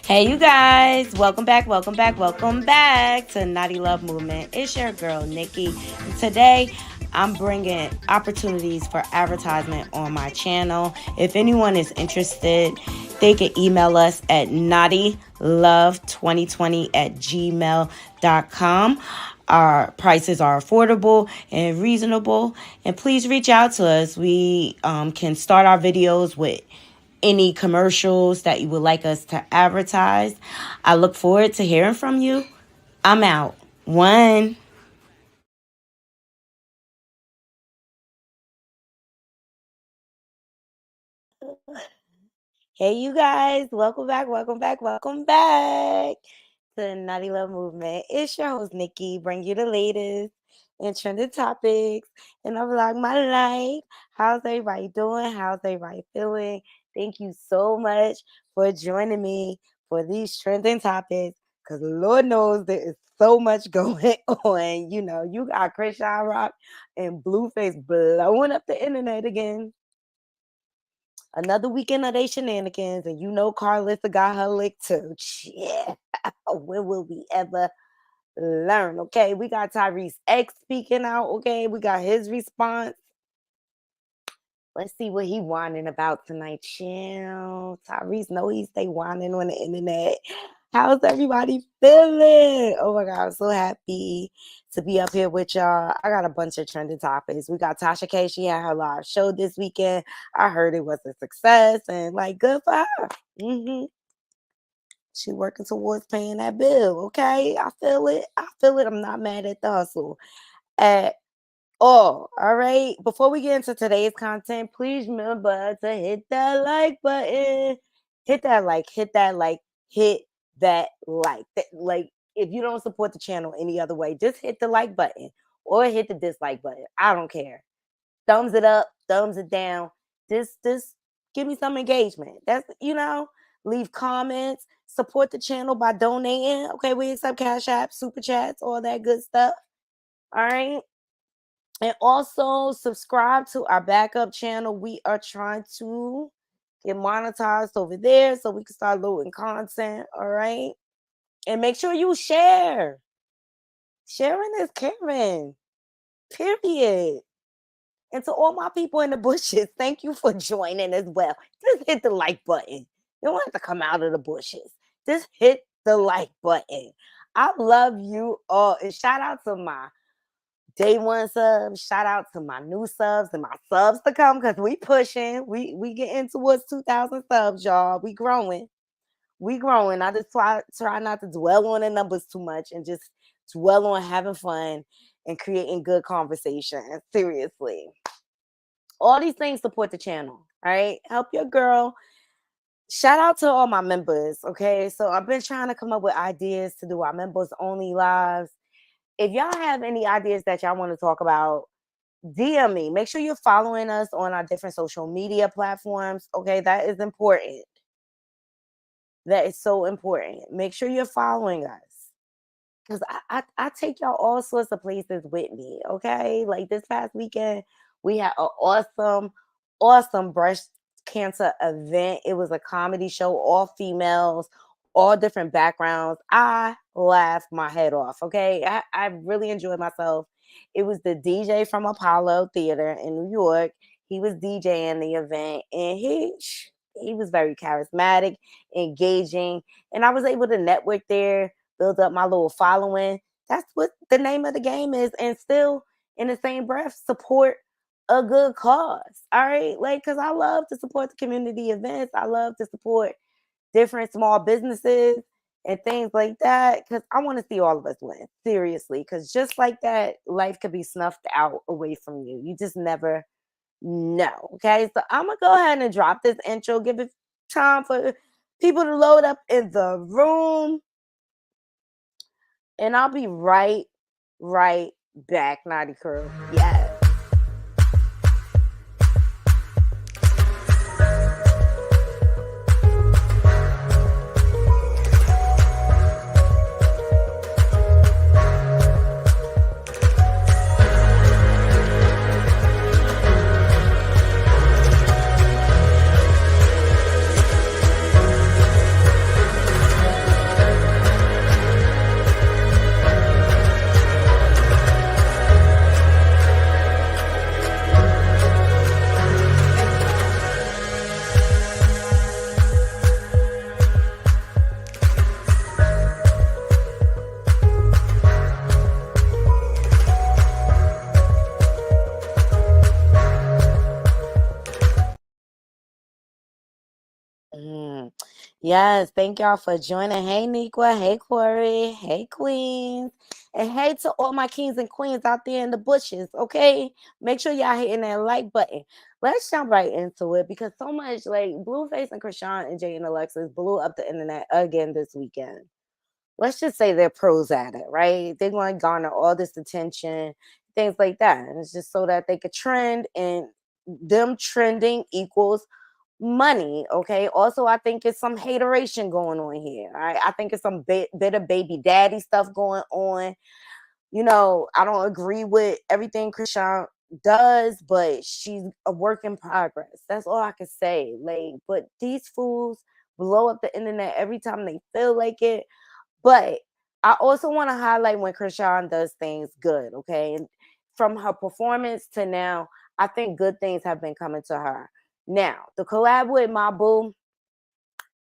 Hey, you guys, welcome back to Naughty Love Movement. It's your girl, Nikki. And today, I'm bringing opportunities for advertisement on my channel. If anyone is interested, they can email us at naughtylove2020@gmail.com. Our prices are affordable and reasonable. And please reach out to us. We can start our videos with any commercials that you would like us to advertise. I look forward to hearing from you. I'm out. One. Hey, you guys. Welcome back to the Naughty Love Movement. It's your host, Nikki, bring you the latest and trending topics. And I vlog my life. How's everybody doing? How's everybody feeling? Thank you so much for joining me for these trending topics. Because Lord knows there is so much going on. You know, you got Chrisean Rock and Blueface blowing up the internet again. Another weekend of they shenanigans, and you know Carlissa got her lick too. Yeah. When will we ever learn? Okay, we got Tyrese X speaking out. Okay, we got his response. Let's see what he whining about tonight. Chill. Tyrese know he stay whining on the internet. How's everybody feeling? Oh my God, I'm so happy to be up here with y'all. I got a bunch of trending topics. We got Tasha K. She had her live show this weekend. I heard it was a success and like good for her. She working towards paying that bill. Okay, I feel it. I'm not mad at the hustle at all. All right. Before we get into today's content, please remember to hit that like button. Hit that like. Hit that like. Hit that like. Like if you don't support the channel any other way, just hit the like button or hit the dislike button. I don't care. Thumbs it up, thumbs it down. Just give me some engagement. That's leave comments, support the channel by donating. Okay, we accept Cash App, Super Chats, all that good stuff. All right. And also subscribe to our backup channel. We are trying to get monetized over there so we can start loading content. All right. And make sure you share. Sharing is caring. Period. And to all my people in the bushes, thank you for joining as well. Just hit the like button. You don't have to come out of the bushes. Just hit the like button. I love you all. And shout out to my day one subs. Shout out to my new subs and my subs to come because we pushing. We getting towards 2,000 subs, y'all. We growing. I just try not to dwell on the numbers too much and just dwell on having fun and creating good conversation. Seriously. All these things support the channel. All right. Help your girl. Shout out to all my members. Okay. So I've been trying to come up with ideas to do our members only lives. If y'all have any ideas that y'all want to talk about, DM me. Make sure you're following us on our different social media platforms. Okay, that is important. That is so important. Make sure you're following us. Because I take y'all all sorts of places with me. Okay. Like this past weekend, we had an awesome breast cancer event. It was a comedy show, all females, all different backgrounds. I laughed my head off. Okay. I really enjoyed myself. It was the DJ from Apollo Theater in New York. He was DJing the event and he was very charismatic, engaging, and I was able to network there, build up my little following. That's what the name of the game is, and still in the same breath support a good cause. All right, like because I love to support the community events. I love to support different small businesses and things like that. Because I want to see all of us win, seriously. Because just like that, life could be snuffed out away from you. You just never know. Okay, so I'm gonna go ahead and drop this intro. Give it time for people to load up in the room, and I'll be right back, Naughty Crew. Yes. Mm. Yes, thank y'all for joining. Hey, Niqua. Hey, Corey. Hey, Queens. And hey to all my kings and queens out there in the bushes, okay? Make sure y'all hitting that like button. Let's jump right into it because so much like Blueface and Chrisean and Jay and Alexis blew up the internet again this weekend. Let's just say they're pros at it, right? They're going to garner all this attention, things like that. And it's just so that they could trend, and them trending equals money. Okay. Also, I think it's some hateration going on here. All right. I think it's some bit of baby daddy stuff going on. I don't agree with everything Chrisean does, but she's a work in progress. That's all I can say. Like, but these fools blow up the internet every time they feel like it. But I also want to highlight when Chrisean does things good. Okay. And from her performance to now, I think good things have been coming to her. Now, the collab with my boo,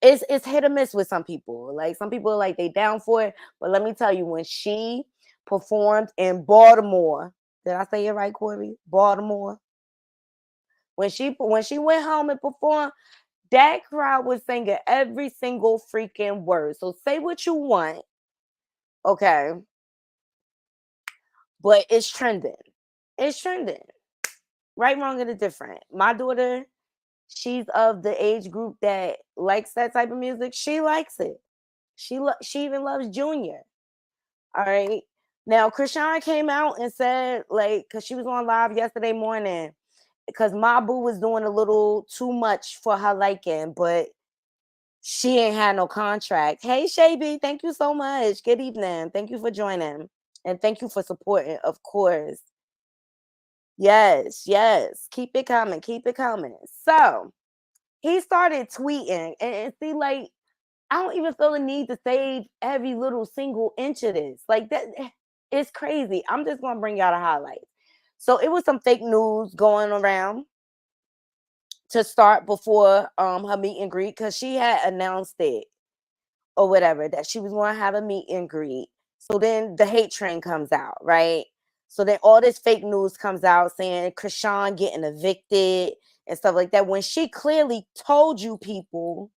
it's hit or miss with some people. Like some people are like they down for it, but let me tell you, when she performed in Baltimore, did I say it right, Corey? Baltimore. When she went home and performed, that crowd was singing every single freaking word. So say what you want, okay? But it's trending. It's trending. Right, wrong, and indifferent. My daughter, she's of the age group that likes that type of music. She likes it. She even loves Junior. All right. Now, Chrisean came out and said, like, because she was on live yesterday morning, because my boo was doing a little too much for her liking, but she ain't had no contract. Hey, Shaby, thank you so much. Good evening. Thank you for joining. And thank you for supporting, of course. Yes. Keep it coming. Keep it coming. So he started tweeting and see, like, I don't even feel the need to save every little single inch of this. Like that, it's crazy. I'm just gonna bring y'all the highlights. So it was some fake news going around to start before her meet and greet, because she had announced it or whatever that she was going to have a meet and greet. So then the hate train comes out, right? So then all this fake news comes out saying Chrisean getting evicted and stuff like that, when she clearly told you people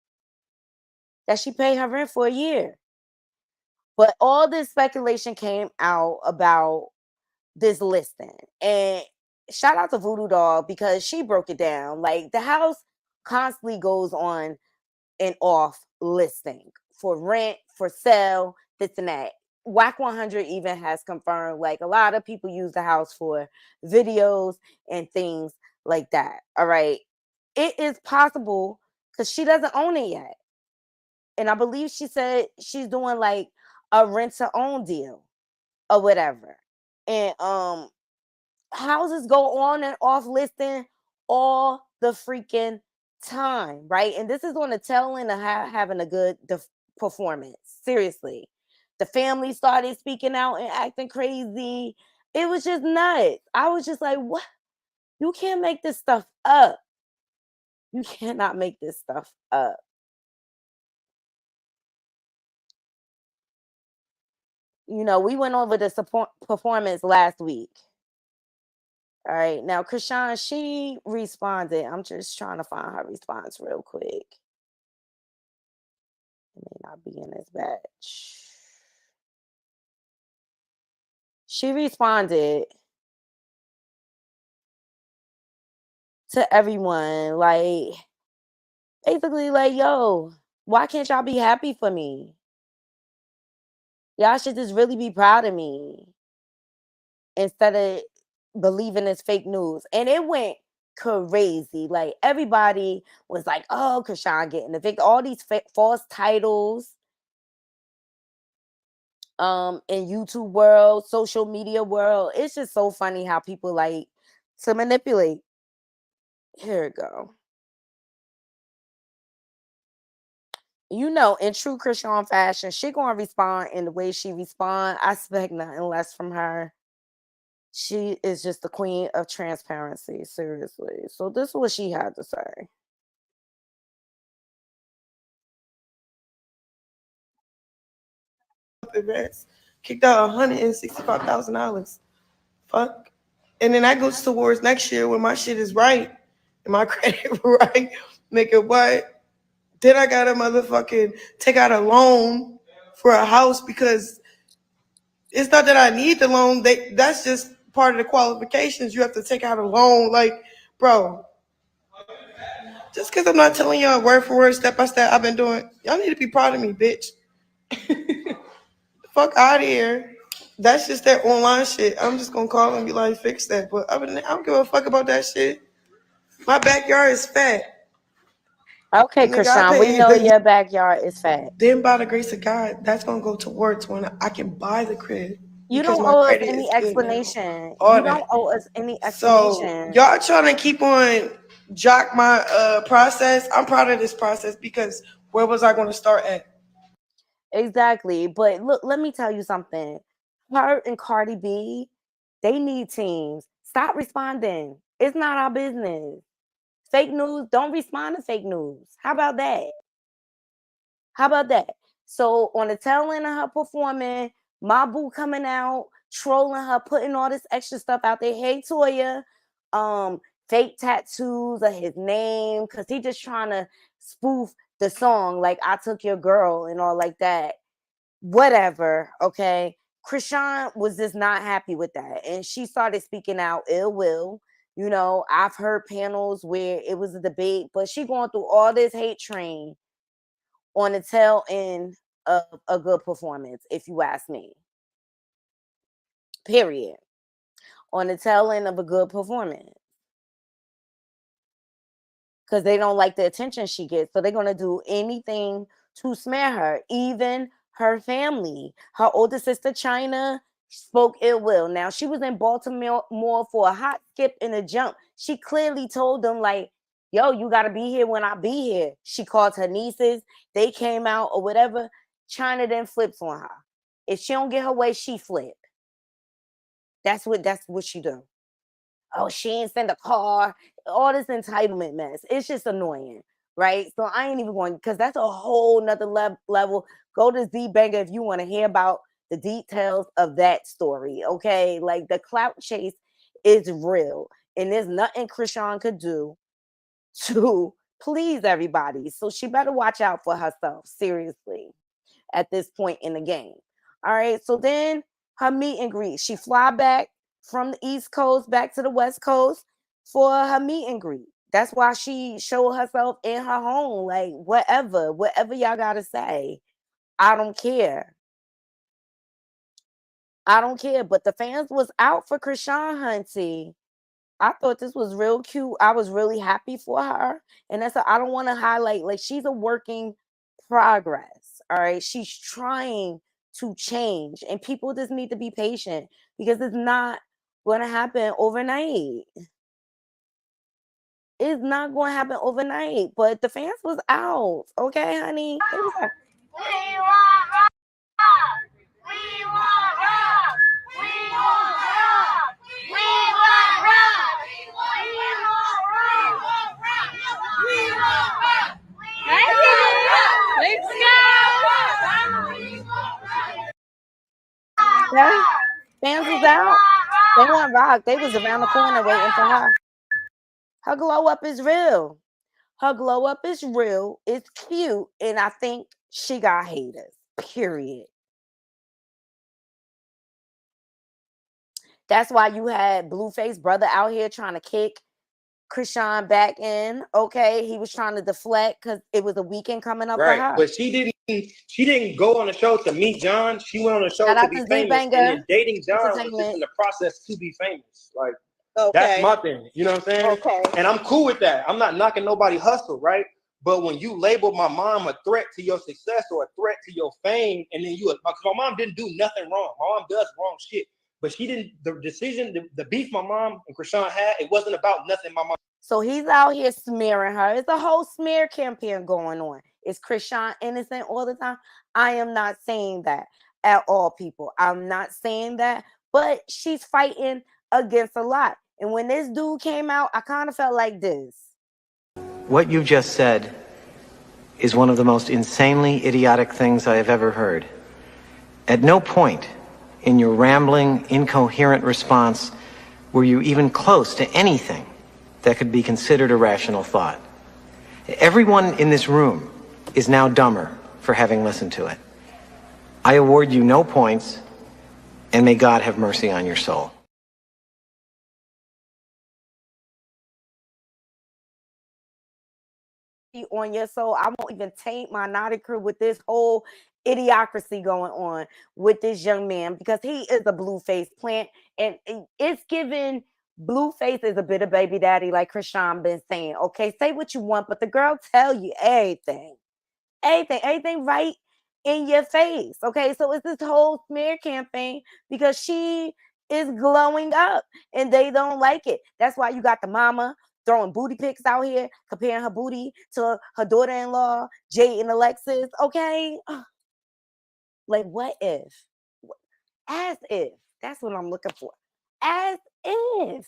that she paid her rent for a year. But all this speculation came out about this listing. And shout out to Voodoo Doll because she broke it down. Like the house constantly goes on and off listing for rent, for sale, this and that. Whack 100 even has confirmed like a lot of people use the house for videos and things like that. All right. It is possible because she doesn't own it yet. And I believe she said she's doing like a rent to own deal or whatever. And houses go on and off listing all the freaking time, right? And this is on the tail end of having a good performance. Seriously, the family started speaking out and acting crazy. It was just nuts. I was just like, what? You can't make this stuff up. You cannot make this stuff up. We went over the support performance last week. All right. Now, Chrisean, she responded. I'm just trying to find her response real quick. It may not be in this batch. She responded to everyone, like, basically, like, yo, why can't y'all be happy for me? Y'all should just really be proud of me instead of believing it's fake news. And it went crazy. Like, everybody was like, oh, Chrisean getting evicted, all these false titles in YouTube world, social media world. It's just so funny how people like to manipulate. Here it go. You know, in true Chrisean fashion, she gonna respond in the way she respond. I expect nothing less from her. She is just the queen of transparency, seriously. So this is what she had to say. Advance, kicked out $165,000. Fuck. And then that goes towards next year when my shit is right and my credit right. Nigga, what? Then I gotta motherfucking take out a loan for a house because it's not that I need the loan. That's just part of the qualifications. You have to take out a loan. Like, bro, just because I'm not telling y'all word for word, step by step, I've been doing, y'all need to be proud of me, bitch. Fuck out of here. That's just that online shit. I'm just gonna call and be like, fix that. But other than that, I don't give a fuck about that shit. My backyard is fat. Okay, Nigga, I Chrisean, we pay know the your backyard is fat. then by the grace of God, that's gonna go towards when I can buy the crib You because don't my owe us credit any is good now. explanation. All You don't that. owe us any So explanation. y'all trying to keep on jock my process. I'm proud of this process because where was I gonna start at? Exactly. But look, let me tell you something. Her and Cardi B, they need teams. Stop responding. It's not our business. Fake news, don't respond to fake news. How about that? How about that? So on the tail end of her performing, my boo coming out, trolling her, putting all this extra stuff out there. Hey Toya, fake tattoos of his name, cause he just trying to spoof the song, like I took your girl and all like that. Whatever, okay. Chrisean was just not happy with that, and she started speaking out ill will. You know, I've heard panels where it was a debate, but she going through all this hate train on the tail end of a good performance, if you ask me. Period. On the tail end of a good performance. Because they don't like the attention she gets. So they're going to do anything to smear her. Even her family. Her older sister, China, spoke ill will. Now, she was in Baltimore for a hot skip and a jump. She clearly told them, like, yo, you got to be here when I be here. She called her nieces. They came out or whatever. China then flips on her. If she don't get her way, she flip. That's what she do. Oh, she ain't send a car, all this entitlement mess. It's just annoying, right? So I ain't even going because that's a whole nother level. Go to Z Banger if you want to hear about the details of that story. Okay, like the clout chase is real, and there's nothing Chrisean could do to please everybody. So she better watch out for herself, seriously, at this point in the game. All right, so then her meet and greet. She fly back from the East Coast back to the West Coast for her meet and greet. That's why she showed herself in her home, like whatever y'all gotta say. I don't care. I don't care. But the fans was out for Chrisean Hunty. I thought this was real cute. I was really happy for her. And I don't want to highlight, like, she's a working progress. All right. She's trying to change. And people just need to be patient because it's not going to happen overnight. It's not going to happen overnight. But the fans was out. Okay, honey. They was like, We want rock. We want rock. We want rock. We want rock. We want rock. We want rock. Let's okay. Fans was out. They want rock. They was around the corner waiting for her. Her glow up is real. Her glow up is real. It's cute. And I think she got haters. Period. That's why you had Blueface brother out here trying to kick Chrisean back in. Okay, he was trying to deflect because it was a weekend coming up for Right, her. but she didn't go on the show to meet John. She went on the show Shout to out be to Z famous, and Banger then dating John was just Entertainment. in the process to be famous. Like that's Okay. my thing. You know what I'm saying? Okay. And I'm cool with that. I'm not knocking nobody hustle, right? But when you label my mom a threat to your success or a threat to your fame, and then because my mom didn't do nothing wrong. My mom does wrong shit, but she didn't. The decision, the beef my mom and Chrisean had, it wasn't about nothing my mom. So he's out here smearing her. It's a whole smear campaign going on. Is Chrisean innocent all the time? I am not saying that at all, people. I'm not saying that, but she's fighting against a lot. And when this dude came out, I kind of felt like this. What you just said is one of the most insanely idiotic things I have ever heard. At no point in your rambling, incoherent response were you even close to anything that could be considered a rational thought. Everyone in this room is now dumber for having listened to it. I award you no points, and may God have mercy on your soul. On your soul, I won't even taint my naughty crew with this whole idiocracy going on with this young man because he is a Blueface plant, and it's given Blueface is a bit of baby daddy, like Chrisean been saying. Okay, say what you want, but the girl tell you everything right in your face. Okay, so it's this whole smear campaign because she is glowing up and they don't like it. That's why you got the mama throwing booty pics out here, comparing her booty to her daughter-in-law, Jade and Alexis. Okay, like what if? As if. That's what I'm looking for. As if.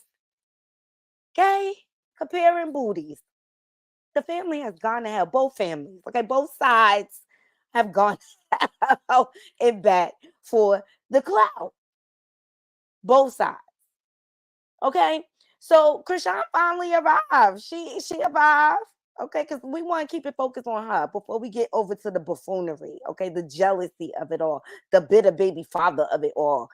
Okay, comparing booties. The family has gone to hell. Both families. Okay, both sides have gone out and back for the clout. Both sides. Okay. So Chrisean finally arrived. She arrived. Okay, because we want to keep it focused on her before we get over to the buffoonery. Okay, the jealousy of it all, the bitter baby father of it all.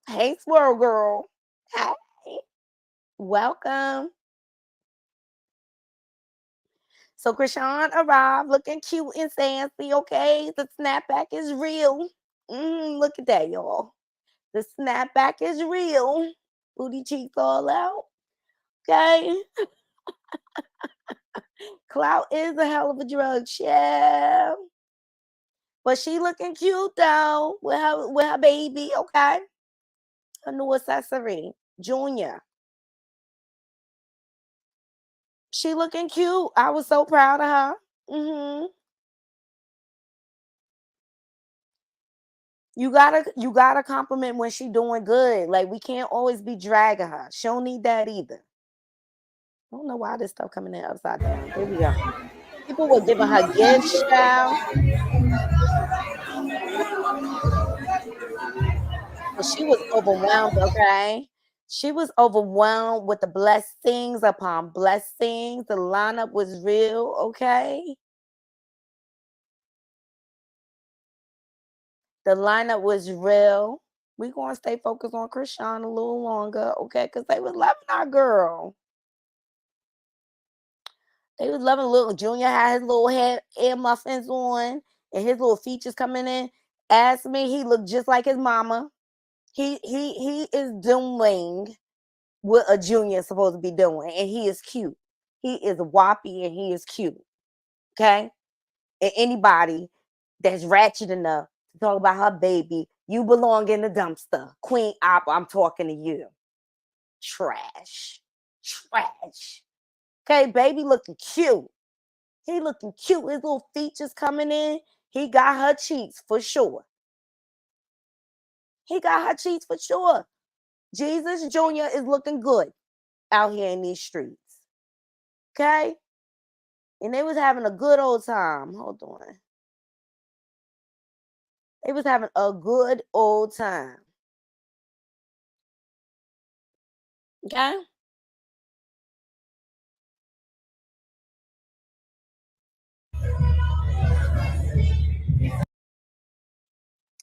Hey, Swirl Girl. Hey. Welcome. So Chrisean arrived looking cute and sassy, okay? The snapback is real. Look at that, y'all. The snapback is real. Booty cheeks all out, okay? Clout is a hell of a drug, yeah. But she looking cute though with her baby, okay? Her new accessory, Junior. She looking cute. I was so proud of her. You gotta compliment when she doing good. Like we can't always be dragging her. She don't need that either. I don't know why this stuff coming in upside down. There we go. People were giving her gifts, child. But she was overwhelmed, okay? She was overwhelmed with the blessings upon blessings. The lineup was real, okay? The lineup was real. We gonna stay focused on Chrisean a little longer, okay? Because they was loving our girl. They was loving little Junior had his little head ear muffins on and his little features coming in. Ask me, he looked just like his mama. He is doing what a junior is supposed to be doing, and he is cute. He is whoppy and he is cute. Okay? And anybody that's ratchet enough to talk about her baby, you belong in the dumpster. Queen Op, I'm talking to you. Trash. Trash. Okay, baby looking cute. He looking cute. His little features coming in. He got her cheeks for sure. He got her cheeks for sure. Jesus Jr. is looking good out here in these streets. Okay? And they was having a good old time. Hold on. They was having a good old time. Okay?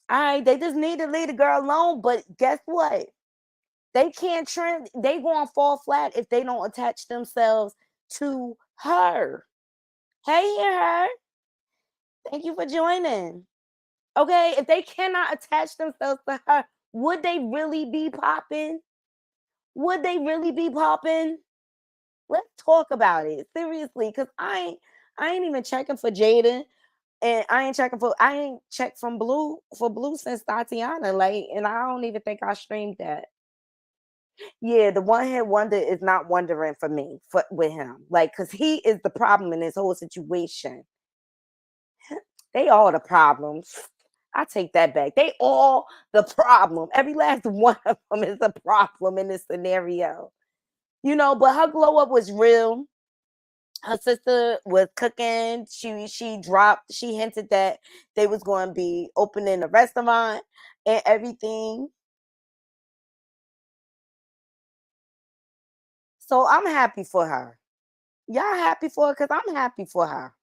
All right, they just need to leave the girl alone. But guess what? They can't trend. They gonna fall flat if they don't attach themselves to her. Hey, her. Thank you for joining. Okay, if they cannot attach themselves to her, would they really be popping? Would they really be popping? Let's talk about it seriously, cause I ain't even checking for Jaden, and I ain't checked from Blue since Tatiana, like, and I don't even think I streamed that. Yeah, the one hit wonder is not wondering for me for with him, like, cause he is the problem in this whole situation. They all the problems. I take that back. They all the problem. Every last one of them is a problem in this scenario. But her glow up was real. Her sister was cooking. She hinted that they was going to be opening a restaurant and everything. So I'm happy for her. Y'all happy for her? Because I'm happy for her.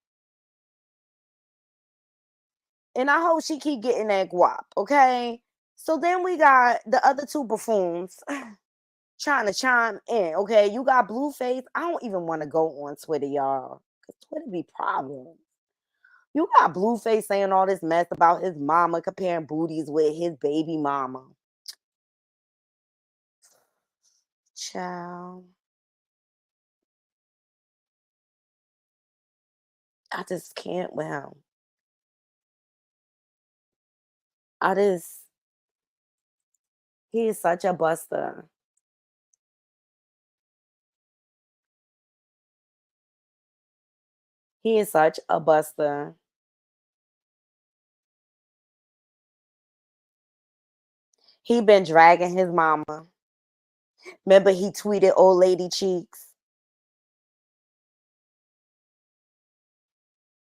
And I hope she keep getting that guap, okay? So then we got the other two buffoons trying to chime in, okay? You got Blueface. I don't even want to go on Twitter, y'all, because Twitter be problems. You got Blueface saying all this mess about his mama, comparing booties with his baby mama. Child. I just can't with him. He is such a buster. He is such a buster. He been dragging his mama. Remember he tweeted old lady cheeks?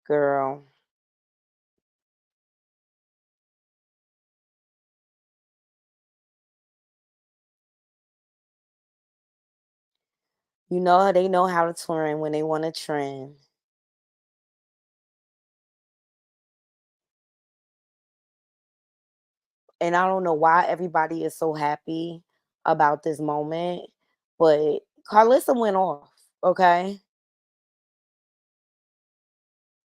Girl. They know how to trend when they want to trend. And I don't know why everybody is so happy about this moment, but Carlissa went off, okay?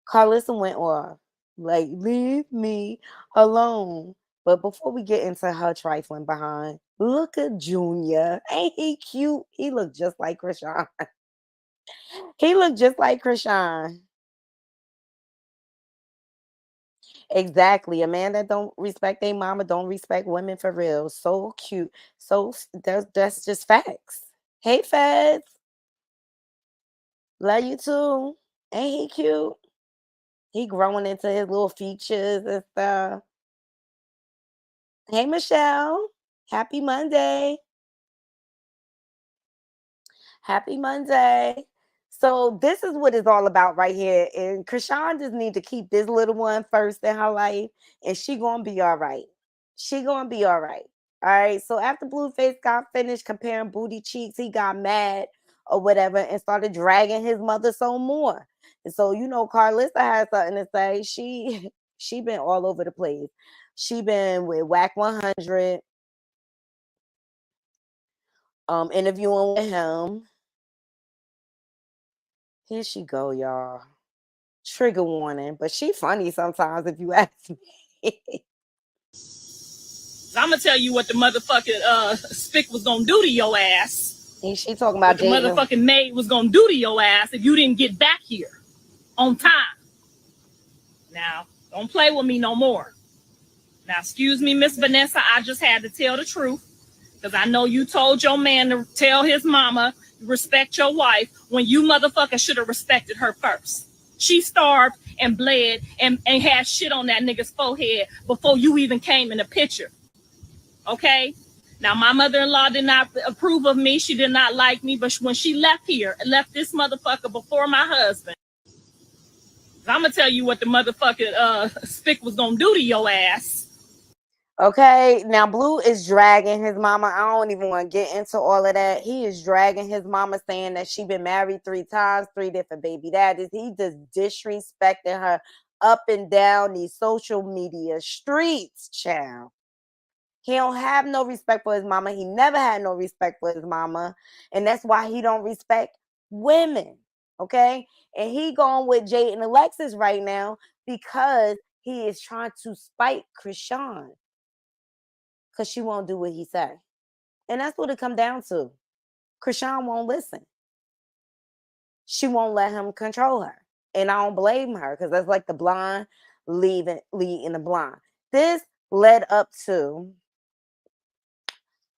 Carlissa went off. Like, leave me alone. But before we get into her trifling behind, look at Junior. Ain't he cute? He looked just like Chrisean. He looked just like Chrisean. Exactly. A man that don't respect their mama don't respect women for real. So cute. So that's just facts. Hey, Feds. Love you too. Ain't he cute? He growing into his little features and stuff. Hey, Michelle. Happy Monday. Happy Monday. So this is what it's all about right here. And Chrisean just need to keep this little one first in her life, and she gonna be all right. She gonna be all right. All right. So after Blueface got finished comparing booty cheeks, he got mad or whatever and started dragging his mother some more. And so Carlissa has something to say. She been all over the place. She been with Whack 100, interviewing with him. Here she go, y'all. Trigger warning, but she funny sometimes if you ask me. I'm gonna tell you what the motherfucking spick was gonna do to your ass. And she talking about what the motherfucking maid was gonna do to your ass if you didn't get back here on time. Now, don't play with me no more. Now, excuse me, Miss Vanessa, I just had to tell the truth because I know you told your man to tell his mama respect your wife when you motherfucker should have respected her first. She starved and bled and had shit on that nigga's forehead before you even came in the picture. Okay? Now, my mother-in-law did not approve of me. She did not like me. But when she left this motherfucker before my husband, I'm going to tell you what the motherfucking spick was going to do to your ass. Okay, now Blue is dragging his mama. I don't even want to get into all of that. He is dragging his mama, saying that she been married 3 times, 3 different baby daddies. He just disrespecting her up and down these social media streets, child. He don't have no respect for his mama. He never had no respect for his mama. And that's why he don't respect women. Okay? And he going with Jade and Alexis right now because he is trying to spite Chrisean. Because she won't do what he say. And that's what it come down to. Chrisean won't listen. She won't let him control her. And I don't blame her because that's like the blind lead in the blind. This led up to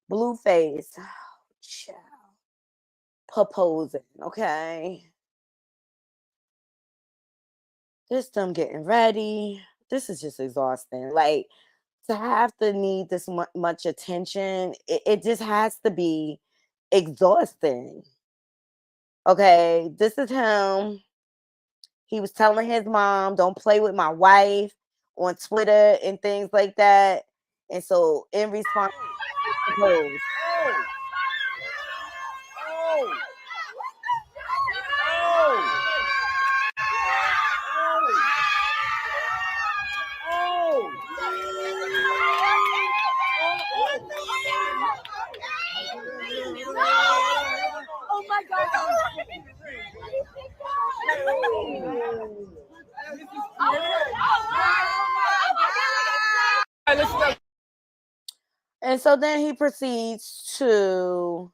Blueface, child, proposing, okay? This them getting ready. This is just exhausting. Like, to have to need this much attention, it just has to be exhausting. Okay, this is him. He was telling his mom, don't play with my wife on Twitter and things like that. And so in response, he proposed. Oh my God. And so then he proceeds to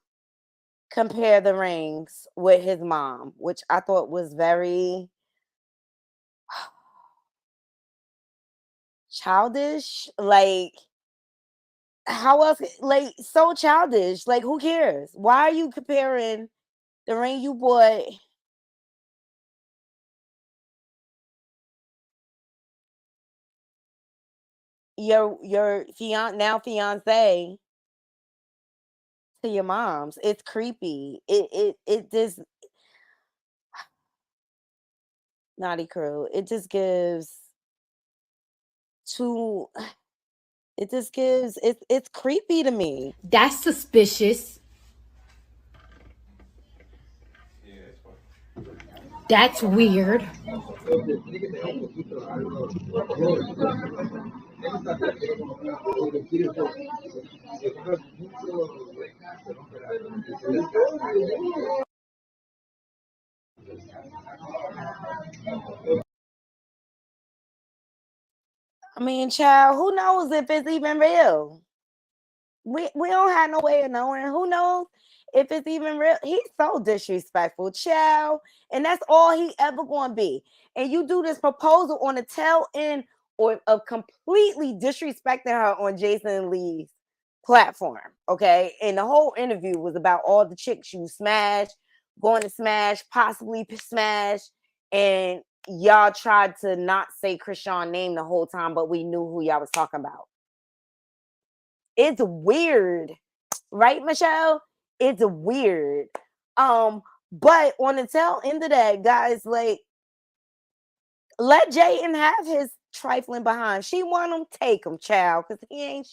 compare the rings with his mom, which I thought was very childish. Like, how else? Like, so childish. Like, who cares? Why are you comparing the ring you bought? Your fiance to your mom's. It's creepy. It just naughty crew. It just gives too. It just gives it's creepy to me. That's suspicious. That's weird. I mean, child, who knows if it's even real? We don't have no way of knowing. Who knows if it's even real? He's so disrespectful, child. And that's all he ever gonna be. And you do this proposal on the tail end or of completely disrespecting her on Jason Lee's platform. Okay. And the whole interview was about all the chicks you smashed, going to smash, possibly smash. And y'all tried to not say Chrisean's name the whole time, but we knew who y'all was talking about. It's weird, right, Michelle? It's weird. But on the tail end of that, guys, like, let Jayden have his trifling behind. She want him, take him, child, because he ain't.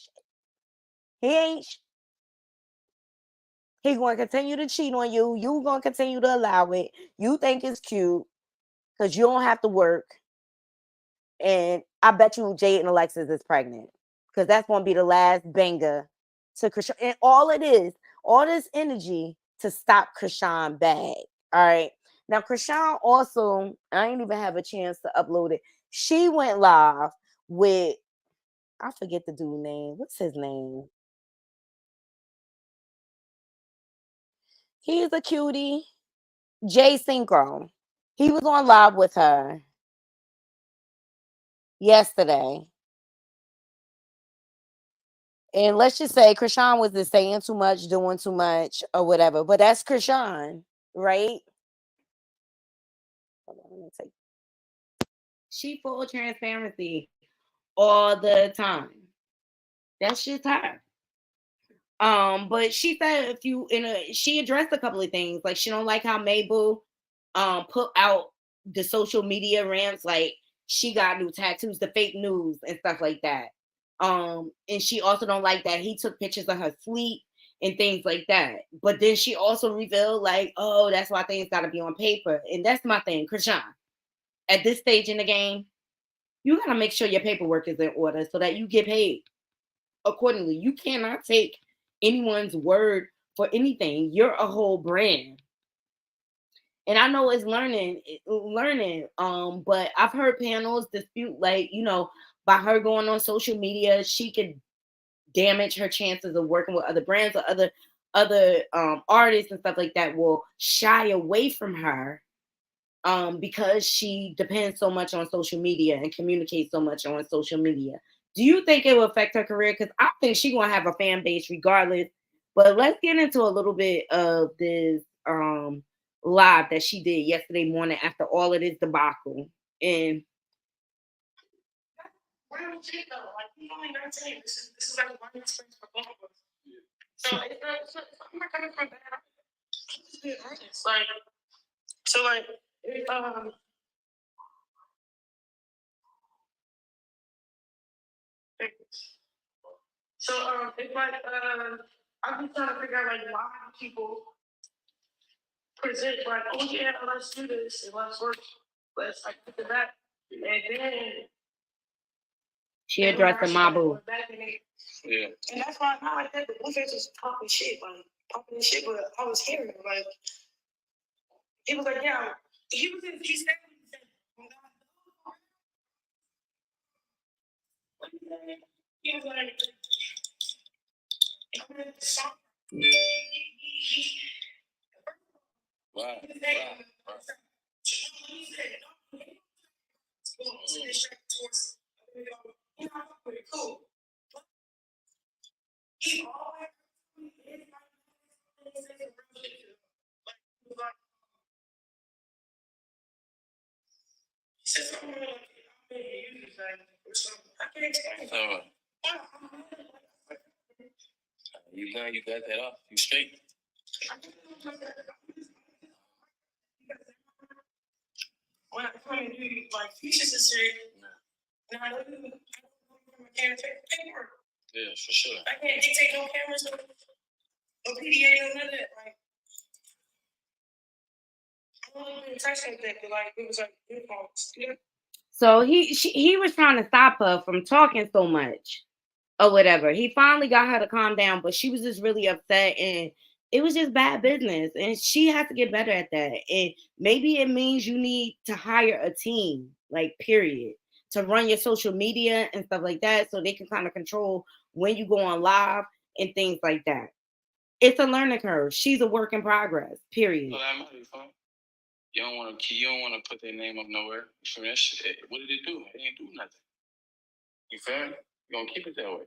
He going to continue to cheat on you. You going to continue to allow it. You think it's cute because you don't have to work. And I bet you Jade and Alexis is pregnant because that's going to be the last banger to Chrisean. And all it is, all this energy to stop Chrisean bag. All right. Now, Chrisean also, I didn't even have a chance to upload it. She went live with, I forget the dude's name. What's his name? He's a cutie. Jay Synchro. He was on live with her yesterday. And let's just say Chrisean was just saying too much, doing too much, or whatever. But that's Chrisean, right? Hold on, let me take. She full transparency all the time. That's just her. But she said she addressed a couple of things. Like, she don't like how Mabel put out the social media rants, like she got new tattoos, the fake news and stuff like that. And she also don't like that he took pictures of her sleep and things like that. But then she also revealed, like, oh, that's why things got to be on paper. And that's my thing, Chrisean. At this stage in the game, You gotta make sure your paperwork is in order so that you get paid accordingly. You cannot take anyone's word for anything. You're a whole brand. And I know it's learning. But I've heard panels dispute, like, by her going on social media, she could damage her chances of working with other brands or other artists and stuff like that will shy away from her because she depends so much on social media and communicates so much on social media. Do you think it will affect her career? Because I think she's gonna have a fan base regardless. But let's get into a little bit of this live that she did yesterday morning after all of this debacle. And Where would you go? Like, you only 19. This is like a learning experience for both of us. So I'm not coming from bad. I'm just being honest. Like, so like, if, if like I've been trying to figure out like why people present like, oh yeah, let's do this and let's work, let's like do that, and then she addressed the Mabu. Yeah. And that's why not like that. The Blueface was talking shit, but I was hearing it, like he was like, yeah, he said. He was like, wow. Cool. He always said something like, I can't explain. You got that off. You straight. When I come and do like features and shit, and I can't take paper. Yeah, for sure. I can't dictate no cameras, no PDA, no none of that. Like, I don't even touch anything, but like it was like earphones. Yeah. So he was trying to stop her from talking so much or whatever. He finally got her to calm down, but she was just really upset, and it was just bad business. And she has to get better at that. And maybe it means you need to hire a team, like period, to run your social media and stuff like that, so they can kind of control when you go on live and things like that. It's a learning curve. She's a work in progress. Period. Well, I'm having fun. You don't want to put their name up nowhere. You feel me? That shit, what did it do? It ain't do nothing. You feel me? You gonna keep it that way.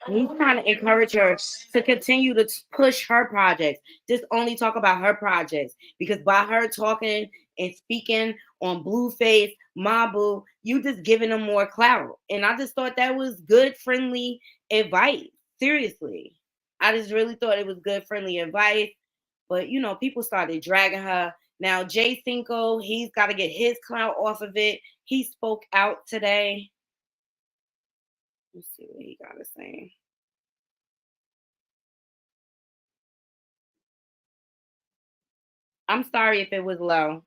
He's trying to encourage her to continue to push her projects. Just only talk about her projects, because by her talking and speaking on Blueface, Mabu, you just giving them more clout. And I just thought that was good, friendly advice. Seriously, I just really thought it was good, friendly advice. But people started dragging her. Now Jay Cinco, he's got to get his clout off of it. He spoke out today. Let's see what he got to say. I'm sorry if it was low.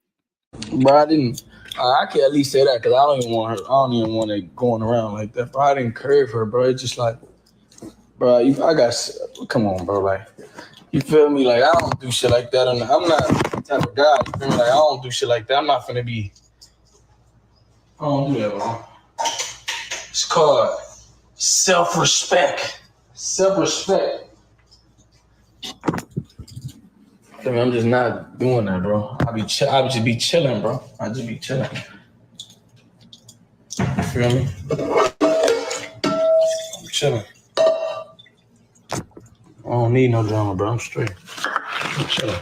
Bro, I didn't. I can at least say that because I don't even want her. I don't even want it going around like that. Bro, I didn't curve her, bro. It's just like, bro, come on, bro. Like, you feel me? Like, I don't do shit like that. I'm not the type of guy. You feel me? Like, I don't do shit like that. I'm not finna be. I don't do that, bro. It's called self-respect. Self-respect. I mean, I'm just not doing that, bro. I just be chilling, bro. I just be chilling. You feel me? I'm chilling. I don't need no drama, bro. I'm straight. I'm chilling.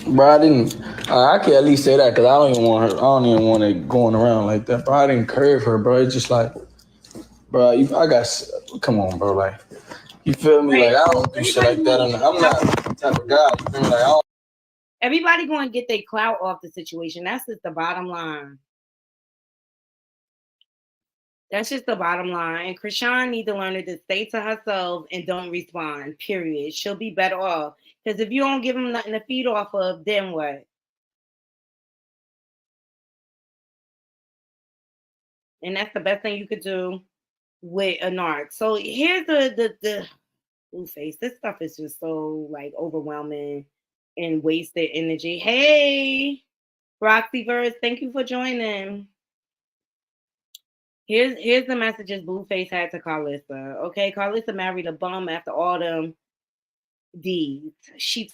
Bro, I didn't. I can at least say that because I don't even want her. I don't even want it going around like that, bro. I didn't curve her, bro. It's just like, bro, come on, bro. Like, you feel me? Like, I don't do shit like that. I'm not the type of guy. You feel me? Like, I don't. Everybody going to get their clout off the situation. That's just the bottom line. That's just the bottom line. And Chrisean needs to learn to stay to herself and don't respond, period. She'll be better off. Because if you don't give them nothing to feed off of, then what? And that's the best thing you could do with a narc. So here's the Blueface. This stuff is just so like overwhelming and wasted energy. Hey, Roxyverse, thank you for joining. Here's the messages Blueface had to Carlissa. Okay, Carlissa married a bum after all them deeds. She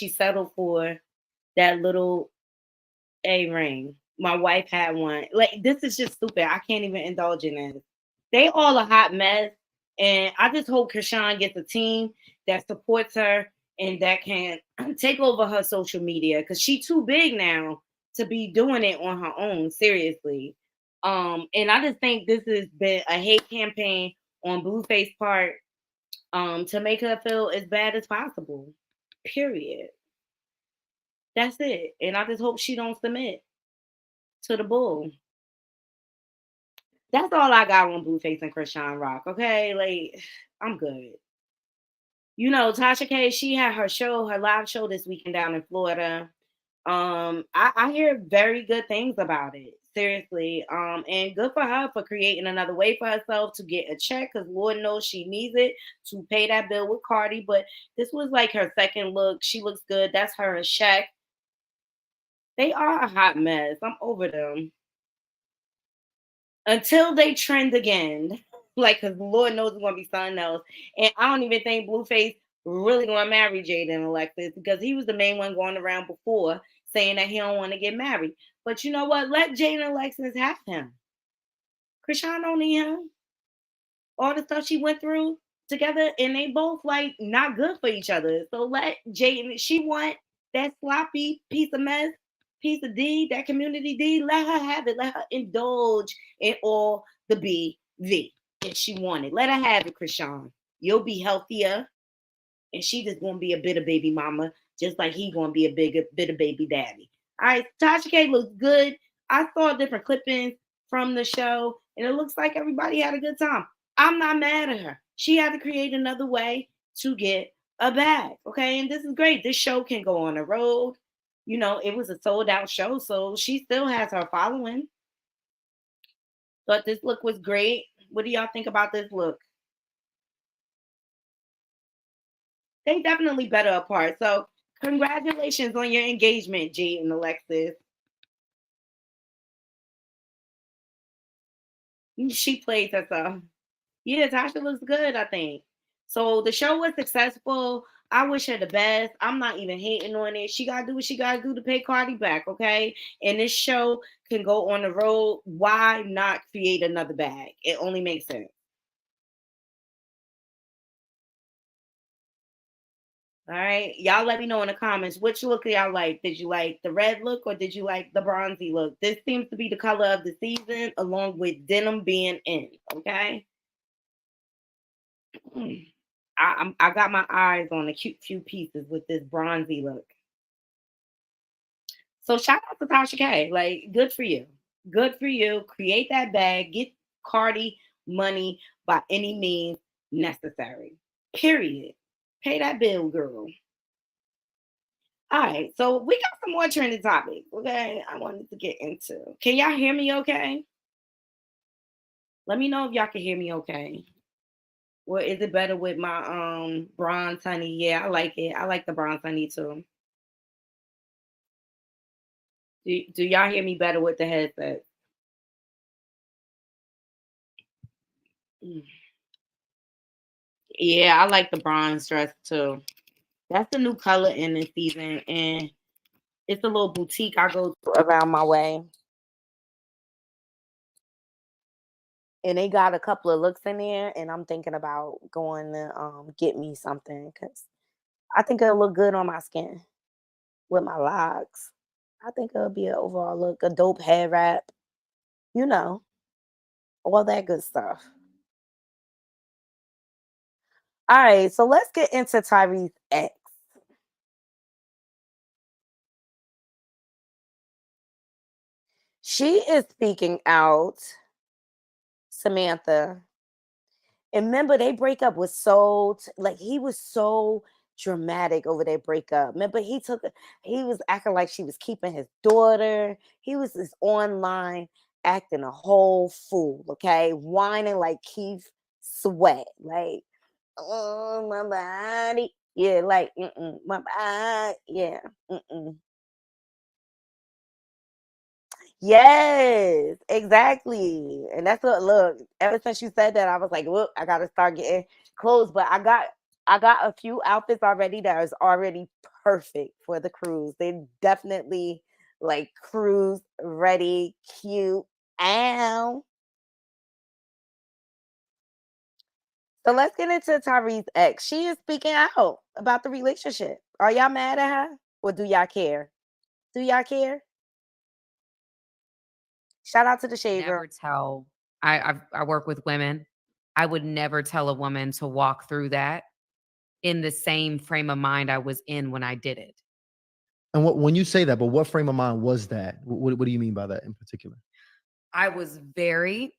settled for that little A ring. My wife had one. Like, this is just stupid. I can't even indulge in this. They all a hot mess. And I just hope Chrisean gets a team that supports her and that can take over her social media, because she's too big now to be doing it on her own, seriously. And I just think this has been a hate campaign on Blueface part, to make her feel as bad as possible. Period. That's it. And I just hope she don't submit to the bull. That's all I got on Blueface and Chrisean Rock. Okay, like, I'm good. You know, Tasha K, she had her live show this weekend down in Florida. I hear very good things about it. Seriously. And good for her for creating another way for herself to get a check, because Lord knows she needs it to pay that bill with Cardi. But this was like her second look. She looks good. That's her and Shaq. They are a hot mess. I'm over them. Until they trend again. Like, because Lord knows it's going to be something else. And I don't even think Blueface really going to marry Jada and Alexis, because he was the main one going around before saying that he don't want to get married. But you know what? Let Jada and Alexis have him. Chrisean don't need him. All the stuff she went through together, and they both like not good for each other. So let Jada, she want that sloppy piece of mess, piece of D, that community D, let her have it. Let her indulge in all the BV if she wanted. Let her have it, Chrisean. You'll be healthier. And she just gonna be a bitter baby mama, just like he gonna be a bitter baby daddy. All right, Tasha K looks good. I saw different clippings from the show, and it looks like everybody had a good time. I'm not mad at her. She had to create another way to get a bag. Okay, and this is great. This show can go on the road. You know, it was a sold out show, so she still has her following. But this look was great. What do y'all think about this look? They definitely better apart. So congratulations on your engagement, Jade and Alexis. She plays herself. Yeah, Tasha looks good, I think. So the show was successful. I wish her the best. I'm not even hating on it. She gotta do what she gotta do to pay Cardi back, okay? And this show can go on the road. Why not create another bag? It only makes sense. All right. Y'all let me know in the comments which look y'all like. Did you like the red look or did you like the bronzy look? This seems to be the color of the season, along with denim being in. Okay. I got my eyes on a cute few pieces with this bronzy look. So shout out to Tasha K. Like, good for you. Good for you. Create that bag. Get Cardi money by any means necessary. Period. Pay that bill, girl. All right, so we got some more trending topics. Okay, I wanted to get into. Can y'all hear me? Okay. Let me know if y'all can hear me. Okay. Or is it better with my bronze honey? Yeah, I like it. I like the bronze honey too. Do y'all hear me better with the headset? Yeah, I like the bronze dress too. That's the new color in this season, and it's a little boutique I go to around my way. And they got a couple of looks in there, and I'm thinking about going to get me something, because I think it'll look good on my skin with my locks. I think it'll be an overall look, a dope hair wrap, you know, all that good stuff. All right, so let's get into Tyrese X. She is speaking out, Samantha. And remember, they breakup was so like he was so dramatic over their breakup. Remember, he was acting like she was keeping his daughter. He was this online acting a whole fool, okay? Whining like Keith Sweat, like, oh, my body. Yeah, like, my body. Yeah, Yes, exactly. And that's what look, ever since you said that, I was like, look, I gotta start getting clothes. But I got a few outfits already that is already perfect for the cruise. They definitely like cruise ready, cute. Ow. So let's get into Tyrese's ex. She is speaking out about the relationship. Are y'all mad at her? Or do y'all care? Do y'all care? Shout out to the Shade Girl. Never tell. I work with women. I would never tell a woman to walk through that in the same frame of mind I was in when I did it. And when you say that, but what frame of mind was that? What do you mean by that in particular? I was very,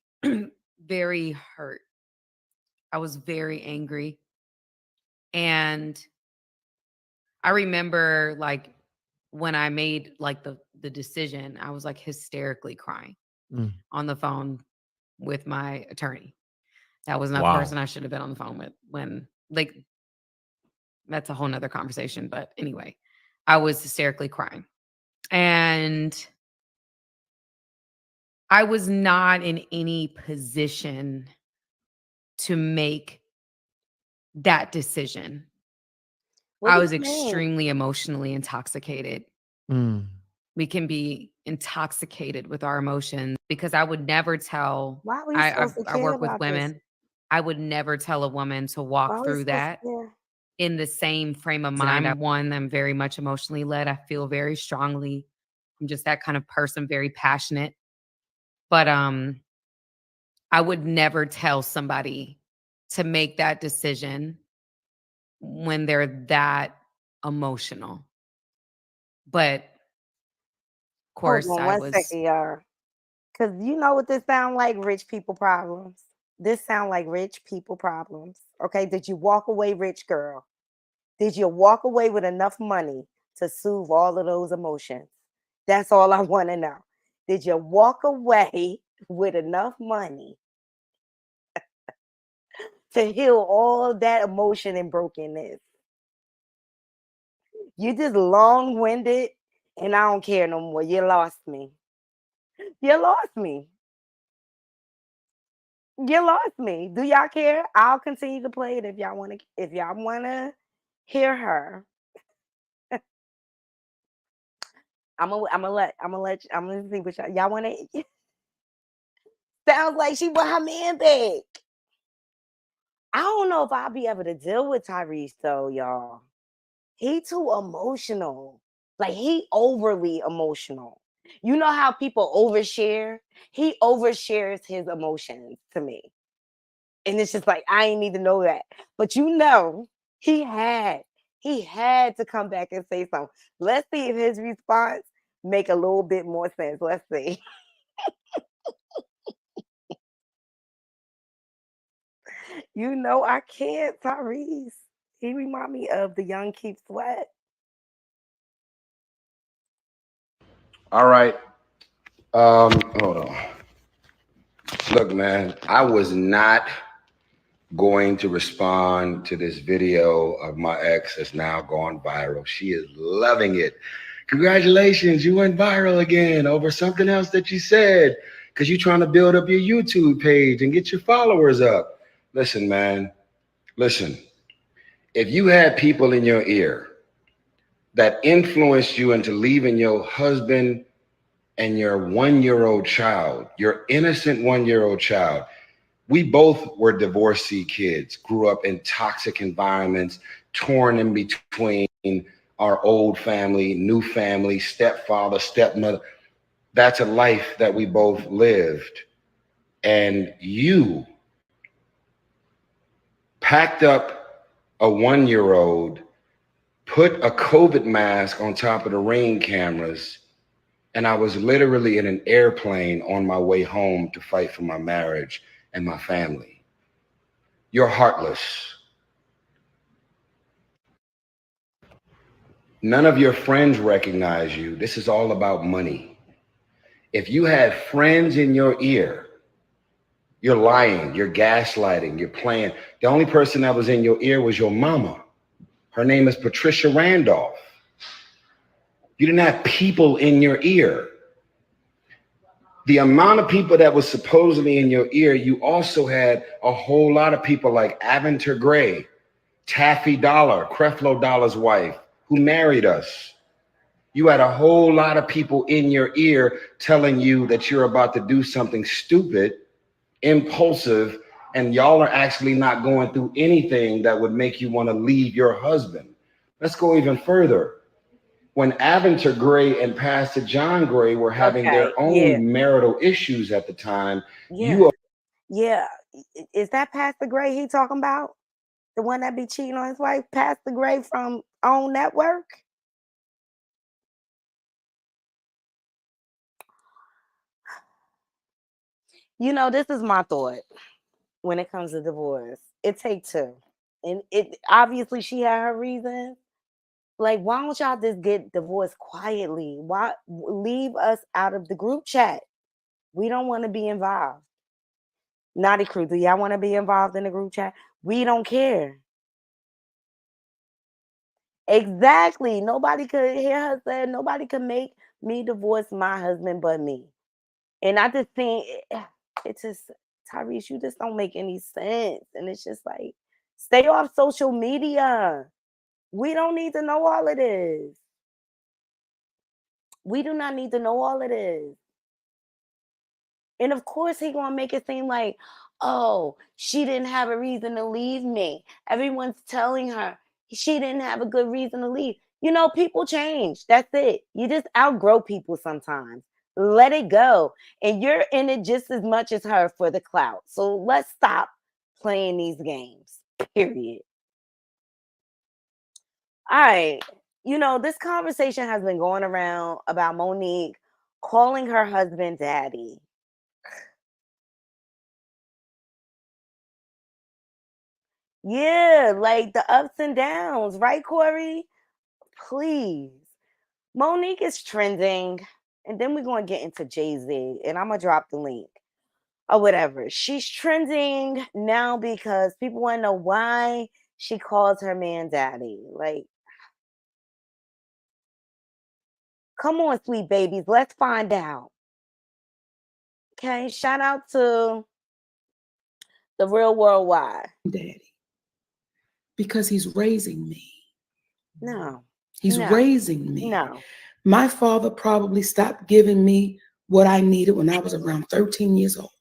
very hurt. I was very angry. And I remember like when I made like the decision, I was like hysterically crying on the phone with my attorney. That was not the person I should have been on the phone with when like that's a whole nother conversation. But anyway, I was hysterically crying. And I was not in any position to make that decision. What I do was you mean? extremely emotionally intoxicated. We can be intoxicated with our emotions because I would never tell. Why are we supposed to I care work with about this? women. I would never tell a woman to Why walk are we through supposed to that care? in the same frame of mind. I'm very much emotionally led. I feel very strongly. I'm just that kind of person, very passionate. But I would never tell somebody to make that decision when they're that emotional. But of Hold course on I one was second, y'all. Cause you know what this sound like? Rich people problems. This sound like rich people problems. Okay. Did you walk away rich, girl? Did you walk away with enough money to soothe all of those emotions? That's all I want to know. Did you walk away with enough money to heal all that emotion and brokenness? You just long-winded and I don't care no more. You lost me. You lost me. You lost me. Do y'all care? I'll continue to play it if y'all want to. If y'all want to hear her, I'm gonna see what y'all want to. Sounds like she want her man back. I don't know if I'll be able to deal with Tyrese though, y'all. He too emotional. Like he overly emotional. You know how people overshare? He overshares his emotions to me. And it's just like I ain't need to know that. But you know, he had to come back and say something. Let's see if his response make a little bit more sense. Let's see. You know I can't, Tyrese. He remind me of the young Keith Sweat. All right. Hold on. Look, man, I was not going to respond to this video of my ex that's now gone viral. She is loving it. Congratulations, you went viral again over something else that you said because you're trying to build up your YouTube page and get your followers up. Listen, man, listen. If you had people in your ear that influenced you into leaving your husband and your 1-year-old child, your innocent 1-year-old child. We both were divorcee kids, grew up in toxic environments, torn in between our old family, new family, stepfather, stepmother. That's a life that we both lived. And you packed up a 1-year-old, put a COVID mask on top of the Ring cameras, and I was literally in an airplane on my way home to fight for my marriage and my family. You're heartless. None of your friends recognize you. This is all about money. If you had friends in your ear, you're lying, you're gaslighting, you're playing. The only person that was in your ear was your mama. Her name is Patricia Randolph. You didn't have people in your ear. The amount of people that was supposedly in your ear, you also had a whole lot of people like Aventer Gray, Taffy Dollar, Creflo Dollar's wife, who married us. You had a whole lot of people in your ear telling you that you're about to do something stupid, impulsive, and y'all are actually not going through anything that would make you want to leave your husband. Let's go even further. When Aventer Gray and Pastor John Gray were having their own marital issues at the time, Is that Pastor Gray he talking about? The one that be cheating on his wife? Pastor Gray from OWN Network? You know, this is my thought when it comes to divorce. It takes two. And it obviously she had her reasons. Like, why don't y'all just get divorced quietly? Why leave us out of the group chat? We don't want to be involved. Naughty Crew, do y'all want to be involved in the group chat? We don't care. Exactly. Nobody could hear her say, nobody could make me divorce my husband but me. And I just think it's just, Tyrese, you just don't make any sense. And it's just like, stay off social media. We don't need to know all of this. We do not need to know all of this. And of course, he gonna make it seem like, oh, she didn't have a reason to leave me. Everyone's telling her she didn't have a good reason to leave. You know, people change. That's it. You just outgrow people sometimes. Let it go. And you're in it just as much as her for the clout. So let's stop playing these games. Period. All right. You know, this conversation has been going around about Monique calling her husband daddy. Yeah, like the ups and downs, right, Corey? Please. Monique is trending, and then we're going to get into Jay-Z, and I'm going to drop the link or whatever. She's trending now because people want to know why she calls her man daddy. Like, come on, sweet babies, let's find out. Okay, shout out to the Real Worldwide. Daddy. Because he's raising me. No. He's raising me. No. My father probably stopped giving me what I needed when I was around 13 years old.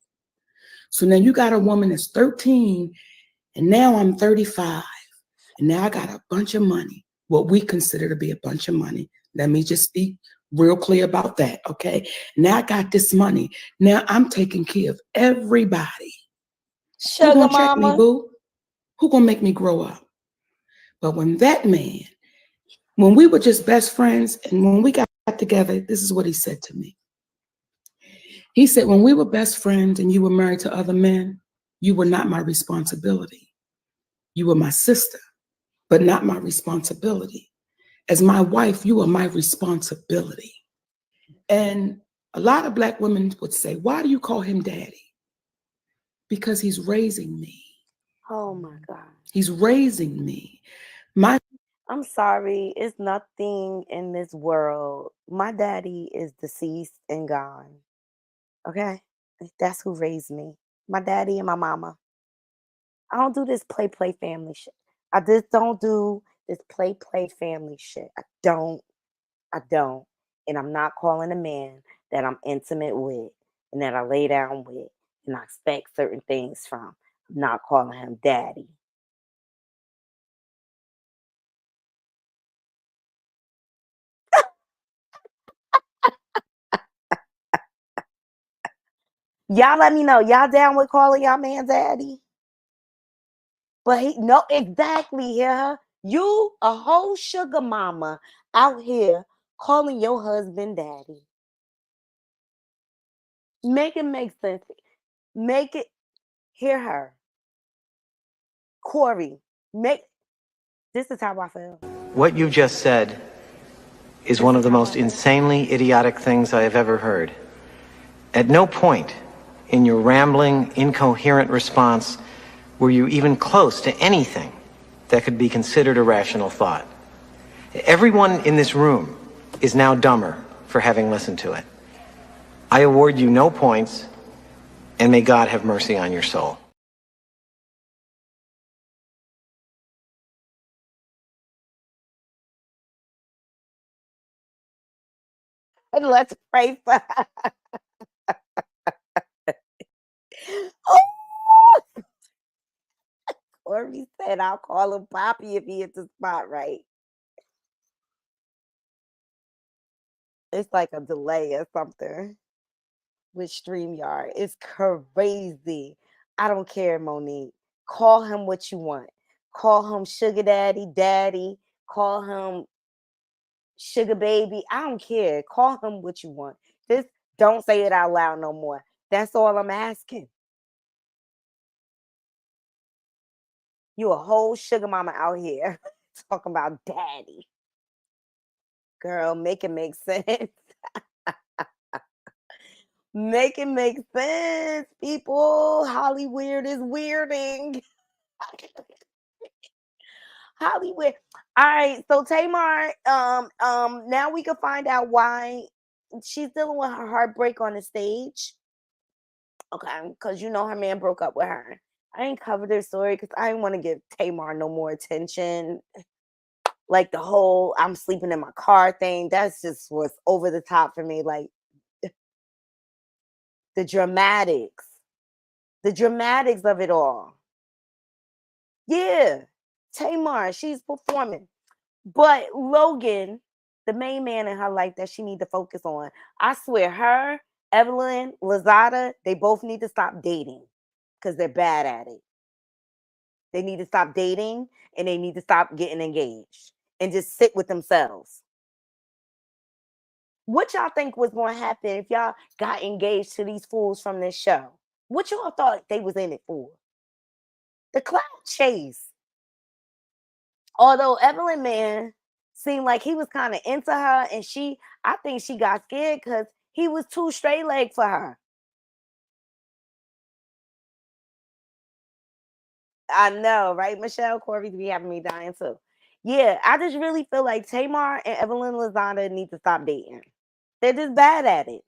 So now you got a woman that's 13, and now I'm 35. And now I got a bunch of money, what we consider to be a bunch of money. Let me just be real clear about that, okay? Now I got this money. Now I'm taking care of everybody. Sugar Who gonna check mama. me, boo? Who gonna make me grow up? But when that man, when we were just best friends and when we got together, this is what he said to me. He said, when we were best friends and you were married to other men, you were not my responsibility. You were my sister, but not my responsibility. As my wife, you are my responsibility. And a lot of Black women would say, why do you call him daddy? Because he's raising me. Oh my God. He's raising me. I'm sorry, it's nothing in this world. My daddy is deceased and gone. Okay? That's who raised me. My daddy and my mama. I don't do this play family shit. I just don't do this play family shit. I don't. And I'm not calling a man that I'm intimate with and that I lay down with and I expect certain things from. I'm not calling him daddy. Y'all let me know. Y'all down with calling y'all man daddy? But he no, exactly, yeah. You a whole sugar mama out here calling your husband daddy. Make it make sense. Make it hear her. Corey, this is how I feel. What you just said is one of the most insanely idiotic things I have ever heard. At no point in your rambling, incoherent response were you even close to anything that could be considered a rational thought. Everyone in this room is now dumber for having listened to it. I award you no points, and may God have mercy on your soul. And let's pray for her. Oh, Corey said, I'll call him Poppy if he hits the spot right. It's like a delay or something with StreamYard. It's crazy. I don't care, Monique. Call him what you want. Call him Sugar Daddy. Call him Sugar Baby. I don't care. Call him what you want. Just don't say it out loud no more. That's all I'm asking. You a whole sugar mama out here talking about daddy. Girl, make it make sense. Make it make sense, people. Hollywood is weirding. Hollywood. All right, so Tamar, now we can find out why she's dealing with her heartbreak on the stage. Okay, because you know her man broke up with her. I ain't covered their story because I didn't want to give Tamar no more attention. Like the whole I'm sleeping in my car thing, that's just was over the top for me. Like the dramatics of it all. Yeah, Tamar, she's performing. But Logan, the main man in her life that she need to focus on, I swear, her, Evelyn, Lazada, they both need to stop dating because they're bad at it. They need to stop dating and they need to stop getting engaged and just sit with themselves. What y'all think was going to happen if y'all got engaged to these fools from this show? What y'all thought they was in it for? The clout chase. Although Evelyn man seemed like he was kind of into her, and I think she got scared because he was too straight leg for her. I know, right, Michelle? Corey be having me dying too. Yeah, I just really feel like Tamar and Evelyn Lozada need to stop dating. They're just bad at it.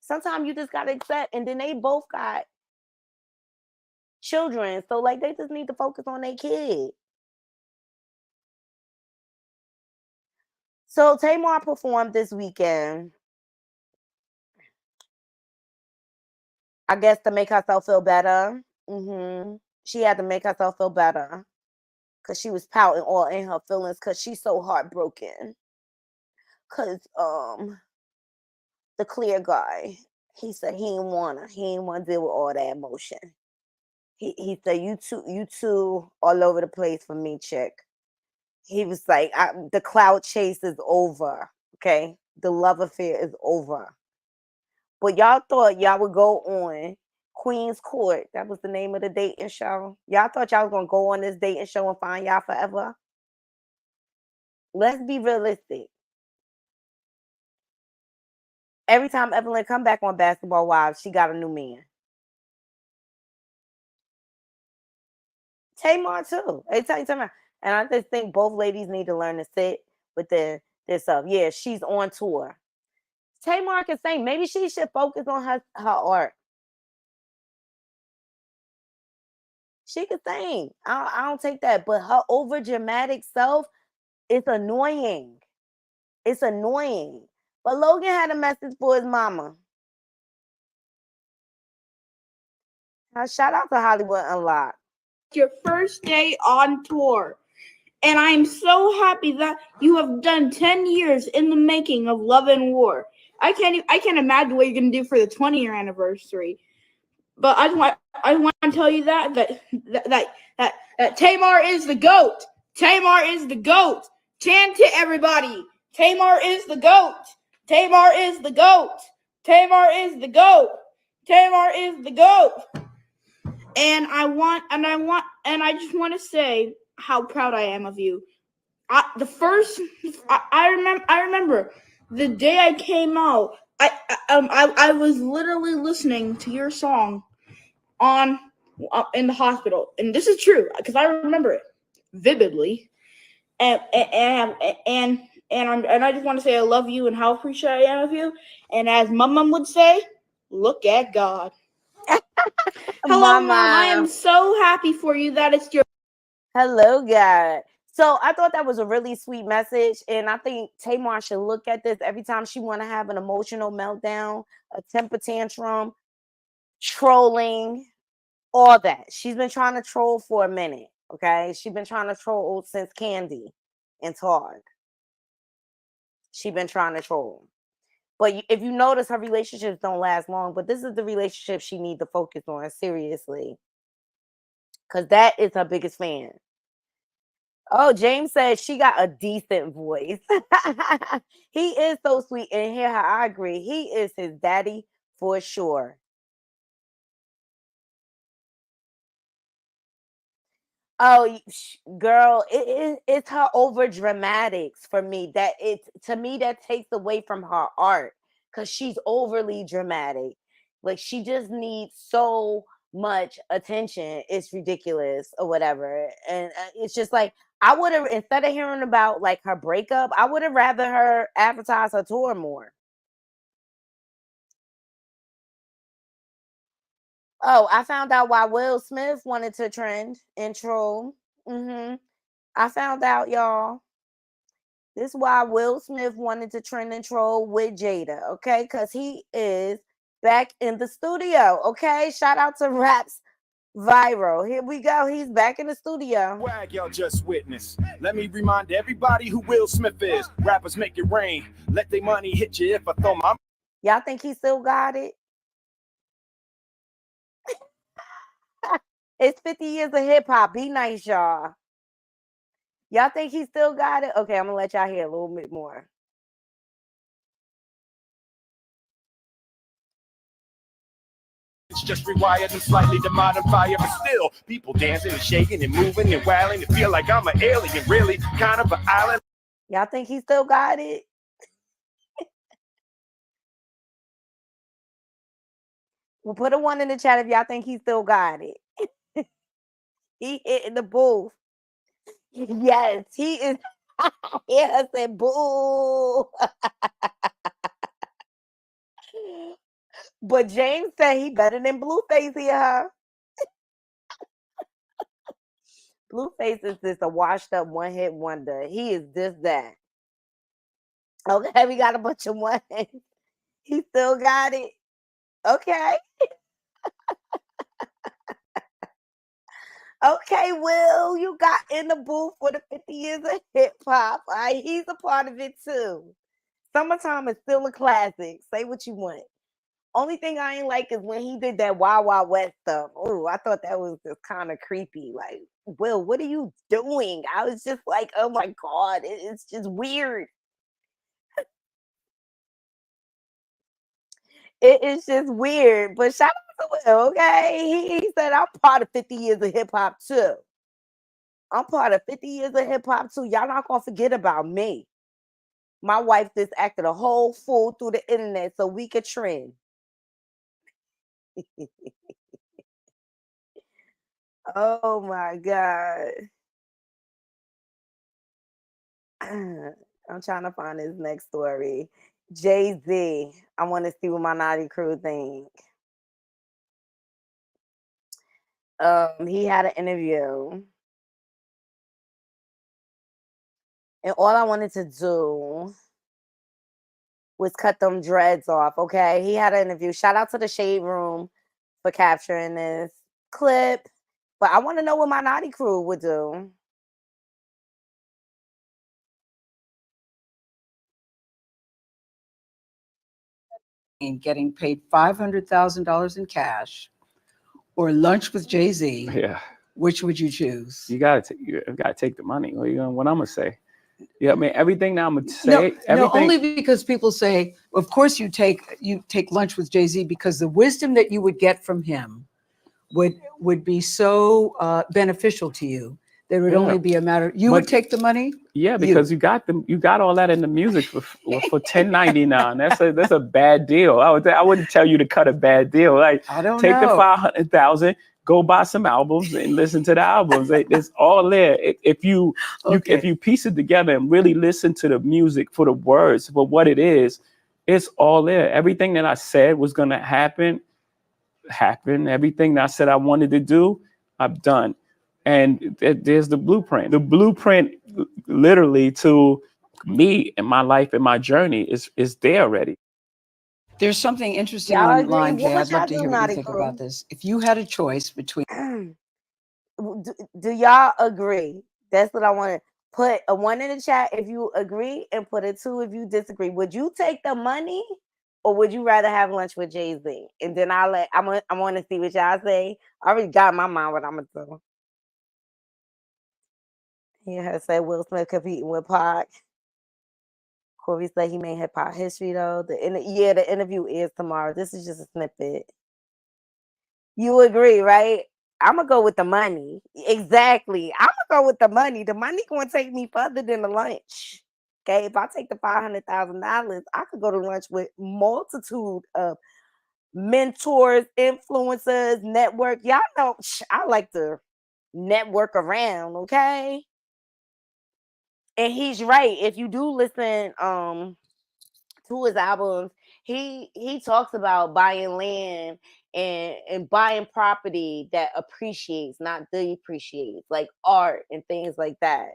Sometimes you just gotta accept, and then they both got children, so like they just need to focus on their kid. So Tamar performed this weekend, I guess, to make herself feel better. She had to make herself feel better because she was pouting all in her feelings because she's so heartbroken. Because the clear guy, he said he didn't want to deal with all that emotion. He said you two all over the place for me, chick. He was like, the cloud chase is over. Okay, the love affair is over. But y'all thought y'all would go on Queen's Court. That was the name of the dating show. Y'all thought y'all was gonna go on this dating show and find y'all forever. Let's be realistic. Every time Evelyn come back on Basketball Wives, she got a new man. Tamar too. They tell you Tamar. And I just think both ladies need to learn to sit with their stuff. Yeah, she's on tour. Tamar can sing. Maybe she should focus on her art. She can sing. I don't take that. But her over dramatic self is annoying. It's annoying. But Logan had a message for his mama. Now, shout out to Hollywood Unlocked. Your first day on tour. And I am so happy that you have done 10 years in the making of Love and War. I can't imagine what you're gonna do for the 20-year anniversary. But I want to tell you that Tamar is the GOAT. Tamar is the GOAT. Chant it, everybody. Tamar is the GOAT. Tamar is the GOAT. Tamar is the GOAT. Tamar is the GOAT. And I just want to say how proud I am of you. I remember the day I came out. I was literally listening to your song on in the hospital, and this is true because I remember it vividly, and I just want to say I love you and how appreciative I am of you. And as my mom would say, look at God. Hello, Mom. I am so happy for you that it's your. Hello, God. So I thought that was a really sweet message, and I think Tamar should look at this every time she want to have an emotional meltdown, a temper tantrum, trolling, all that. She's been trying to troll for a minute. Okay, she's been trying to troll since Candy and Todd. She's been trying to troll. But if you notice, her relationships don't last long. But this is the relationship she needs to focus on, seriously. Because that is her biggest fan. Oh, James says she got a decent voice. He is so sweet. And here, I agree. He is his daddy for sure. Oh, girl, it's her over dramatics for me. That to me that takes away from her art because she's overly dramatic. Like she just needs so much attention. It's ridiculous or whatever. And it's just like I would have, instead of hearing about like her breakup, I would have rather her advertise her tour more. Oh, I found out why Will Smith wanted to trend and troll. I found out, y'all. This is why Will Smith wanted to trend and troll with Jada, okay? Because he is back in the studio, okay? Shout out to Raps Viral. Here we go. He's back in the studio. Swag y'all just witnessed. Let me remind everybody who Will Smith is. Rappers make it rain. Let their money hit you if I throw my... Y'all think he still got it? It's 50 years of hip hop. Be nice, y'all. Y'all think he still got it? Okay, I'm gonna let y'all hear a little bit more. It's just rewired and slightly to modify it, but still, people dancing and shaking and moving and wailing and feel like I'm an alien, really, kind of an island. Y'all think he still got it? Well, put a 1 in the chat if y'all think he still got it. He hit in the booth. Yes, he is. Yeah, I said boo. But James said he better than Blueface here, huh? Blueface is just a washed up one-hit wonder. He is just that. Okay, we got a bunch of ones. He still got it. Okay. Okay, Will, you got in the booth for the 50 years of hip hop. All right, he's a part of it too. Summertime is still a classic. Say what you want. Only thing I ain't like is when he did that Wild Wild West stuff. Oh, I thought that was just kind of creepy. Like, Will, what are you doing? I was just like, oh my God, it's just weird. It is just weird. But shout out to Will, okay? He said, I'm part of 50 years of hip hop too. I'm part of 50 years of hip hop too. Y'all not gonna forget about me. My wife just acted a whole fool through the internet so we could trend. Oh my God. I'm trying to find his next story. Jay-Z. I want to see what my naughty crew think. He had an interview. And all I wanted to do was cut them dreads off, okay? He had an interview. Shout out to the Shade Room for capturing this clip. But I want to know what my naughty crew would do. Getting paid $500,000 in cash or lunch with Jay-Z, Yeah. which would you choose? You gotta take the money. What I'm gonna say? Yeah, I mean everything that I'm gonna say. No, only because people say, of course you take lunch with Jay-Z because the wisdom that you would get from him would be so beneficial to you There would Yeah. only be a matter. You would But- take the money. Yeah, because you got all that in the music for $10.99. That's a bad deal. I wouldn't tell you to cut a bad deal. Like, I don't take the know. 500,000, go buy some albums and listen to the albums. It's all there. If you piece it together and really listen to the music for the words, for what it is, it's all there. Everything that I said was gonna happen. Everything that I said I wanted to do, I've done. And there's the blueprint. The blueprint literally to me and my life and my journey is there already. There's something interesting Y'all agree? online, Jay. What I'd love y'all to do, hear what you Naughty think Crew? about this. If you had a choice between Do y'all agree? That's what I want to put a 1 in the chat if you agree and put a 2 if you disagree. Would you take the money or would you rather have lunch with Jay-Z? And then I want to see what y'all say. I already got in my mind what I'm gonna do. He has said Will Smith competing with Pac. Corey said he made hip hop history though. The interview is tomorrow. This is just a snippet. You agree, right? I'm gonna go with the money. Exactly. I'm gonna go with the money. The money gonna take me further than the lunch. Okay, if I take the $500,000, I could go to lunch with multitude of mentors, influencers, network. Y'all know I like to network around. Okay, and he's right. If you do listen, to his albums, he talks about buying land and buying property that appreciates, not depreciates, like art and things like that.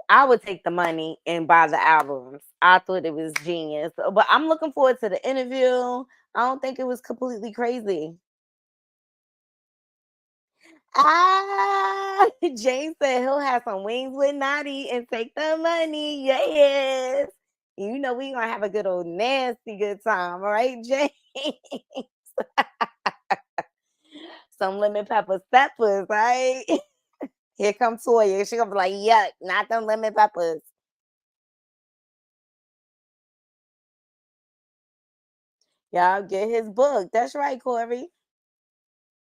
I would take the money and buy the albums. I thought it was genius. But I'm looking forward to the interview. I don't think it was completely crazy. James said he'll have some wings with Naughty and take the money. Yes. You know we gonna have a good old nasty good time, all right, James? Some lemon pepper peppers, right? Here comes Toya. She gonna be like, yuck, not them lemon peppers. Y'all get his book. That's right, Corey.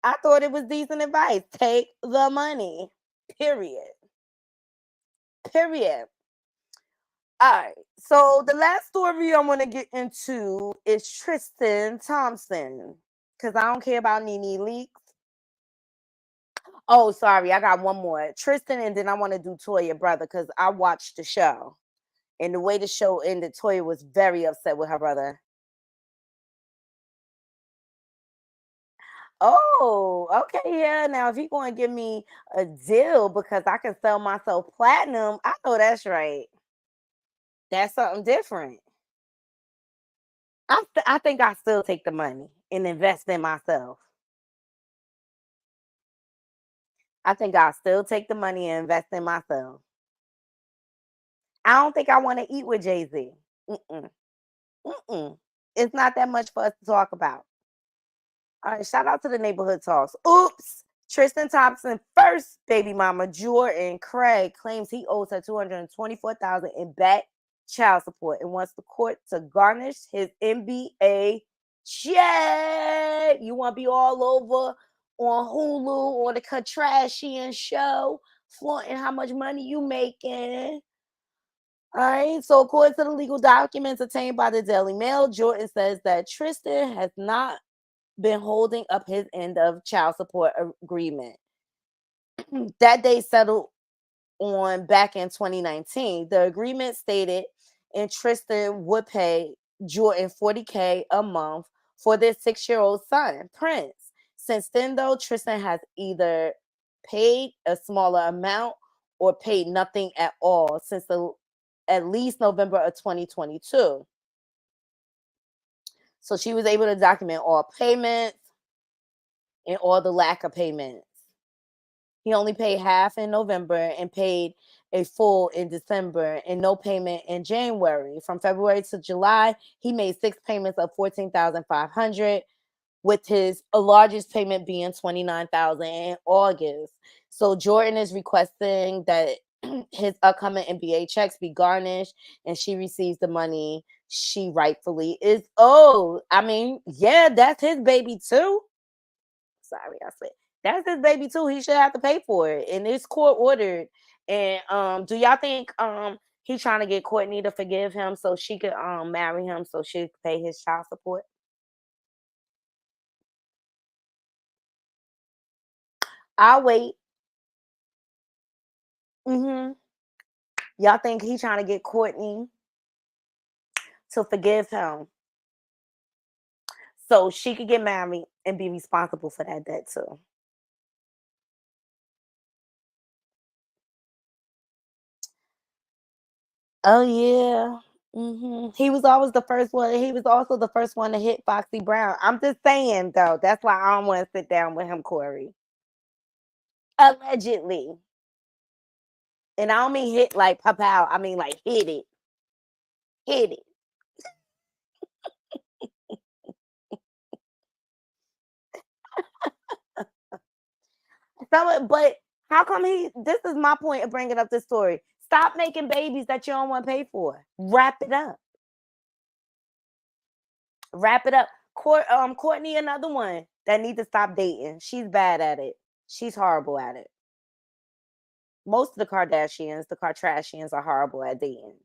I thought it was decent advice. Take the money. Period. Period. All right. So the last story I want to get into is Tristan Thompson. Because I don't care about Nene Leaks. Oh, sorry. I got one more. Tristan, and then I want to do Toya brother because I watched the show. And the way the show ended, Toya was very upset with her brother. Oh, okay. Yeah. Now, if you're going to give me a deal because I can sell myself platinum, I know that's right. That's something different. I think I still take the money and invest in myself. I think I'll still take the money and invest in myself. I don't think I want to eat with Jay-Z. It's not that much for us to talk about. All right, shout out to the neighborhood talks. Oops. Tristan Thompson first baby mama Jordan Craig claims he owes her $224,000 in back child support and wants the court to garnish his NBA check. You want to be all over on Hulu or the Kardashian show, flaunting how much money you making. All right. So according to the legal documents obtained by the Daily Mail, Jordan says that Tristan has not been holding up his end of child support agreement that they settled on back in 2019. The agreement stated and Tristan would pay Jordan $40,000 a month for their 6-year-old son, Prince. Since then, though, Tristan has either paid a smaller amount or paid nothing at all since at least November of 2022. So she was able to document all payments and all the lack of payments. He only paid half in November and paid a full in December and no payment in January. From February to July, he made 6 payments of $14,500, with his largest payment being $29,000 in August. So Jordan is requesting that his upcoming NBA checks be garnished and she receives the money she rightfully is owed. I mean, yeah, that's his baby too. Sorry, I said That's his baby too. He should have to pay for it, and it's court ordered. And do y'all think he's trying to get Courtney to forgive him so she could marry him so she could pay his child support? I'll wait. Y'all think he's trying to get Courtney to forgive him so she could get married and be responsible for that debt too? Oh yeah. He was always the first one. He was also the first one to hit Foxy Brown. I'm just saying though. That's why I don't want to sit down with him, Corey. Allegedly. And I don't mean hit like pop out. I mean like hit it. Hit it. But how come this is my point of bringing up this story. Stop making babies that you don't want to pay for. Wrap it up. Wrap it up. Courtney, another one that needs to stop dating. She's bad at it. She's horrible at it. Most of the Kardashians are horrible at dating.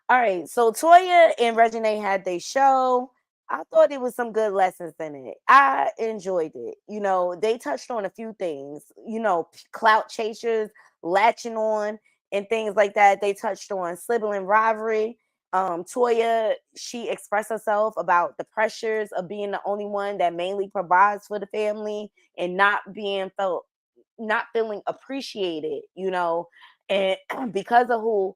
All right, so Toya and Reginae had their show. I thought there was some good lessons in it. I enjoyed it. You know, they touched on a few things, you know, clout chasers, latching on, and things like that. They touched on sibling rivalry. Toya, she expressed herself about the pressures of being the only one that mainly provides for the family and not feeling appreciated, you know, and because of who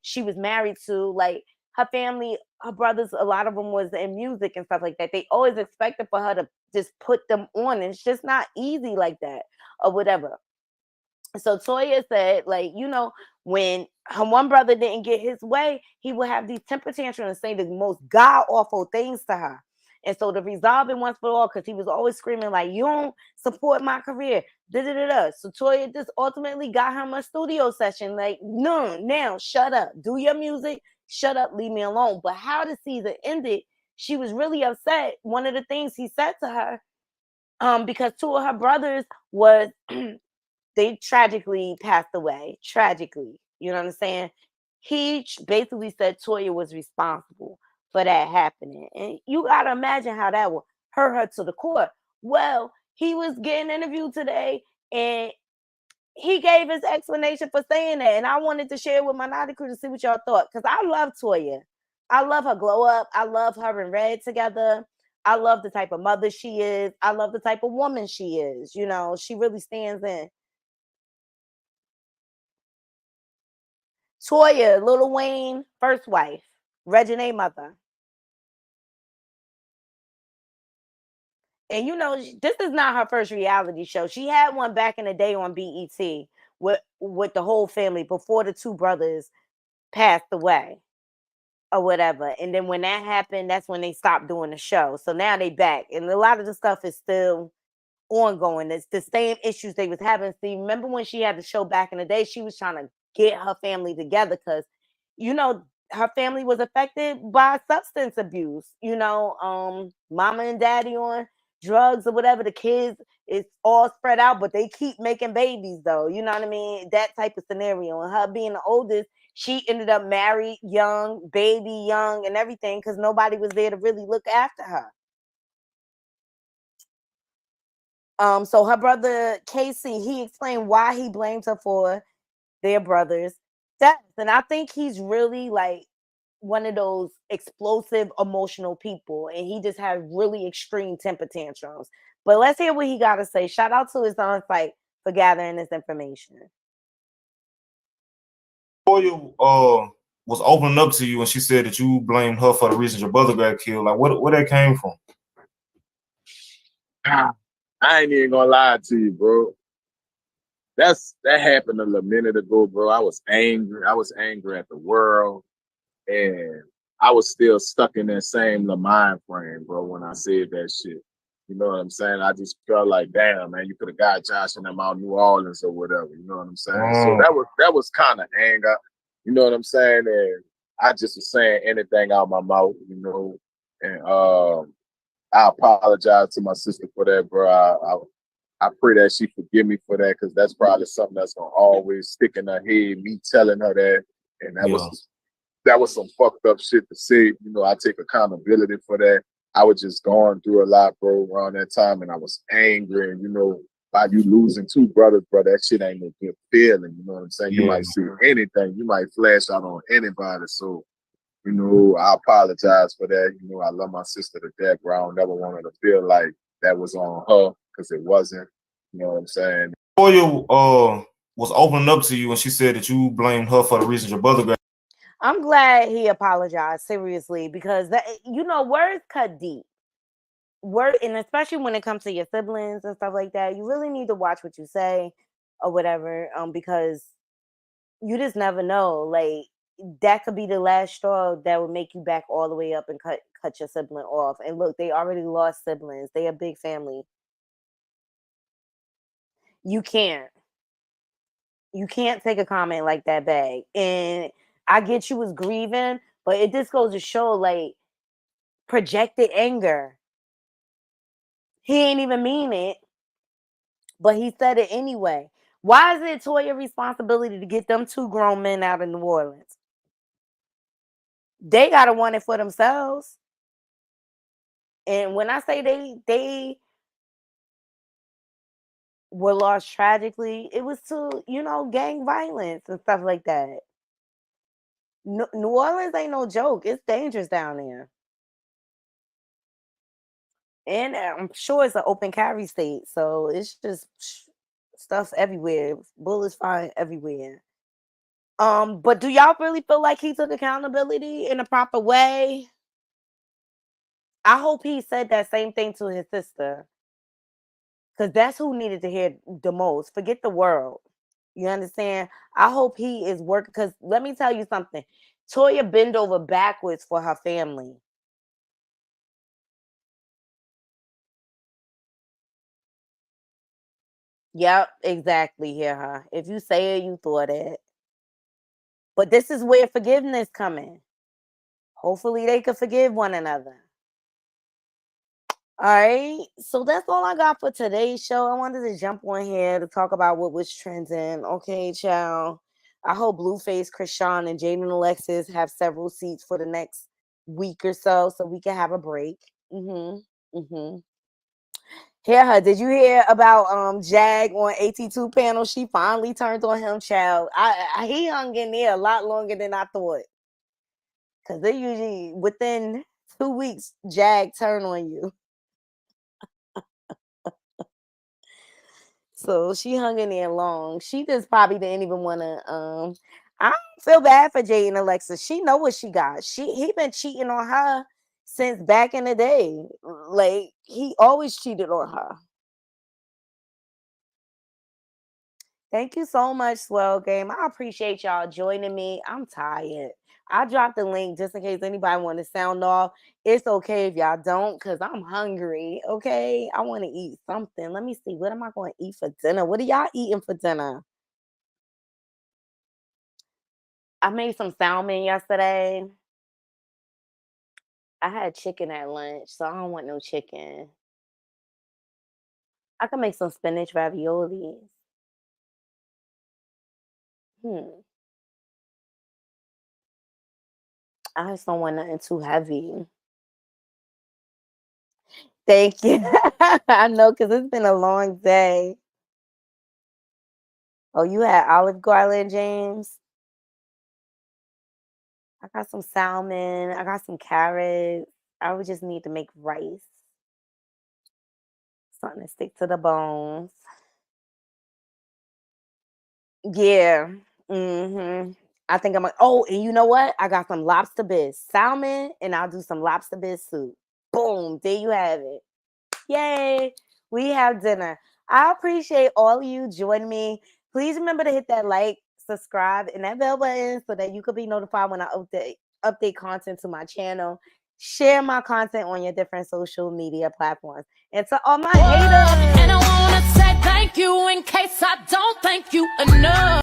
she was married to, like her family, her brothers, a lot of them was in music and stuff like that. They always expected for her to just put them on, and it's just not easy like that or whatever. So Toya said, like, you know, when her one brother didn't get his way, he would have these temper tantrums and say the most god awful things to her. And so to resolve it once for all, because he was always screaming like, "You don't support my career." So Toya just ultimately got him a studio session. Like, no, now shut up, do your music, shut up, leave me alone. But how the season ended, she was really upset. One of the things he said to her, because two of her brothers was they tragically passed away. Tragically, you know what I'm saying? He basically said Toya was responsible for that happening. And you got to imagine how that would hurt her to the core. Well, he was getting interviewed today and he gave his explanation for saying that. And I wanted to share with my Naughty crew to see what y'all thought. Because I love Toya. I love her glow up. I love her and Red together. I love the type of mother she is. I love the type of woman she is. You know, she really stands in. Toya, Lil Wayne, first wife, Reginae mother. And you know, this is not her first reality show. She had one back in the day on BET with the whole family before the two brothers passed away or whatever. And then when that happened, that's when they stopped doing the show. So now they back. And a lot of the stuff is still ongoing. It's the same issues they was having. See, remember when she had the show back in the day, she was trying to get her family together because, you know, her family was affected by substance abuse. You know, mama and daddy on drugs or whatever. The kids, it's all spread out, but they keep making babies though. You know what I mean? That type of scenario. And her being the oldest, she ended up married young, baby young, and everything because nobody was there to really look after her. So her brother Casey, he explained why he blamed her for their brother's death. And I think he's really like one of those explosive, emotional people. And he just had really extreme temper tantrums. But let's hear what he got to say. Shout out to his own site for gathering this information. Toya was opening up to you and she said that you blamed her for the reason your brother got killed. Like, where that came from? I ain't even gonna lie to you, bro. That happened a little minute ago, bro. I was angry. I was angry at the world, and I was still stuck in that same little mind frame, bro. When I said that shit, you know what I'm saying? I just felt like, damn, man, you could have got Josh and them out New Orleans or whatever. You know what I'm saying? So that was kind of anger. You know what I'm saying? And I just was saying anything out my mouth, you know, and I apologize to my sister for that, bro. I pray that she forgive me for that, because that's probably something that's gonna always stick in her head. Me telling her that, and that was some fucked up shit to say. You know, I take accountability for that. I was just going through a lot, bro, around that time, and I was angry. And you know, by you losing two brothers, bro, that shit ain't no good feeling. You know what I'm saying? You might see anything, you might flash out on anybody. So, you know, I apologize for that. You know, I love my sister to death, bro. I don't never want her to feel like that was on her, because it wasn't. You know what I'm saying? Toya was opening up to you, and she said that you blamed her for the reasons your brother got. I'm glad he apologized, seriously, because that, you know, words cut deep. And especially when it comes to your siblings and stuff like that, you really need to watch what you say or whatever, because you just never know. Like, that could be the last straw that would make you back all the way up and cut your sibling off. And look, they already lost siblings. They a big family. You can't take a comment like that back. And I get you was grieving, but it just goes to show, like, projected anger. He ain't even mean it, but he said it anyway. Why is it Toya's responsibility to get them two grown men out of New Orleans? They gotta want it for themselves. And when I say they were lost tragically, it was to, you know, gang violence and stuff like that. New Orleans ain't no joke. It's dangerous down there. And I'm sure it's an open carry state, so it's just stuff everywhere. Bullets flying everywhere. But do y'all really feel like he took accountability in a proper way? I hope he said that same thing to his sister, because that's who needed to hear the most. Forget the world. You understand? I hope he is working, because let me tell you something. Toya bend over backwards for her family. Yep, exactly. Hear her. If you say it, you thought it. But this is where forgiveness coming. Hopefully they could forgive one another. All right. So that's all I got for today's show. I wanted to jump on here to talk about what was trending. Okay, child. I hope Blueface, Chrisean, and Jaden and Alexis have several seats for the next week or so we can have a break. Hear her. Did you hear about Jag on 82 panel? She finally turned on him, child. He hung in there a lot longer than I thought. Because they usually, within 2 weeks, Jag turn on you. So she hung in there long. She just probably didn't even want to. I don't feel bad for Jay and Alexa. She know what she got. He been cheating on her since back in the day. Like, he always cheated on her. Thank you so much, Swell Game. I appreciate y'all joining me. I'm tired. I dropped the link just in case anybody want to sound off. It's okay if y'all don't, because I'm hungry. Okay. I want to eat something. Let me see. What am I going to eat for dinner? What are y'all eating for dinner? I made some salmon yesterday. I had chicken at lunch, so I don't want no chicken. I can make some spinach ravioli. I just don't want nothing too heavy. Thank you. I know, because it's been a long day. Oh, you had Olive Garden, James? I got some salmon. I got some carrots. I would just need to make rice. Something to stick to the bones. Yeah. I think I'm like, oh, and you know what? I got some lobster bisque salmon, and I'll do some lobster bisque soup. Boom. There you have it. Yay. We have dinner. I appreciate all of you joining me. Please remember to hit that like, subscribe, and that bell button so that you could be notified when I update content to my channel. Share my content on your different social media platforms. And to all my haters. And I want to say thank you in case I don't thank you enough.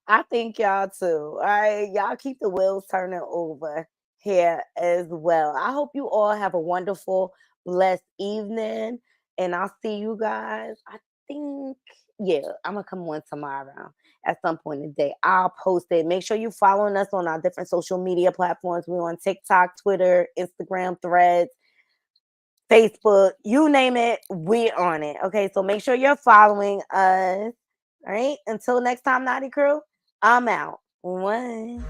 I thank y'all too. All right. Y'all keep the wheels turning over. here as well. I hope you all have a wonderful, blessed evening. And I'll see you guys. I think, yeah, I'm going to come on tomorrow at some point in the day. I'll post it. Make sure you're following us on our different social media platforms. We're on TikTok, Twitter, Instagram, Threads, Facebook, you name it, we're on it. Okay, so make sure you're following us. All right, until next time, Naughty Crew, I'm out. One.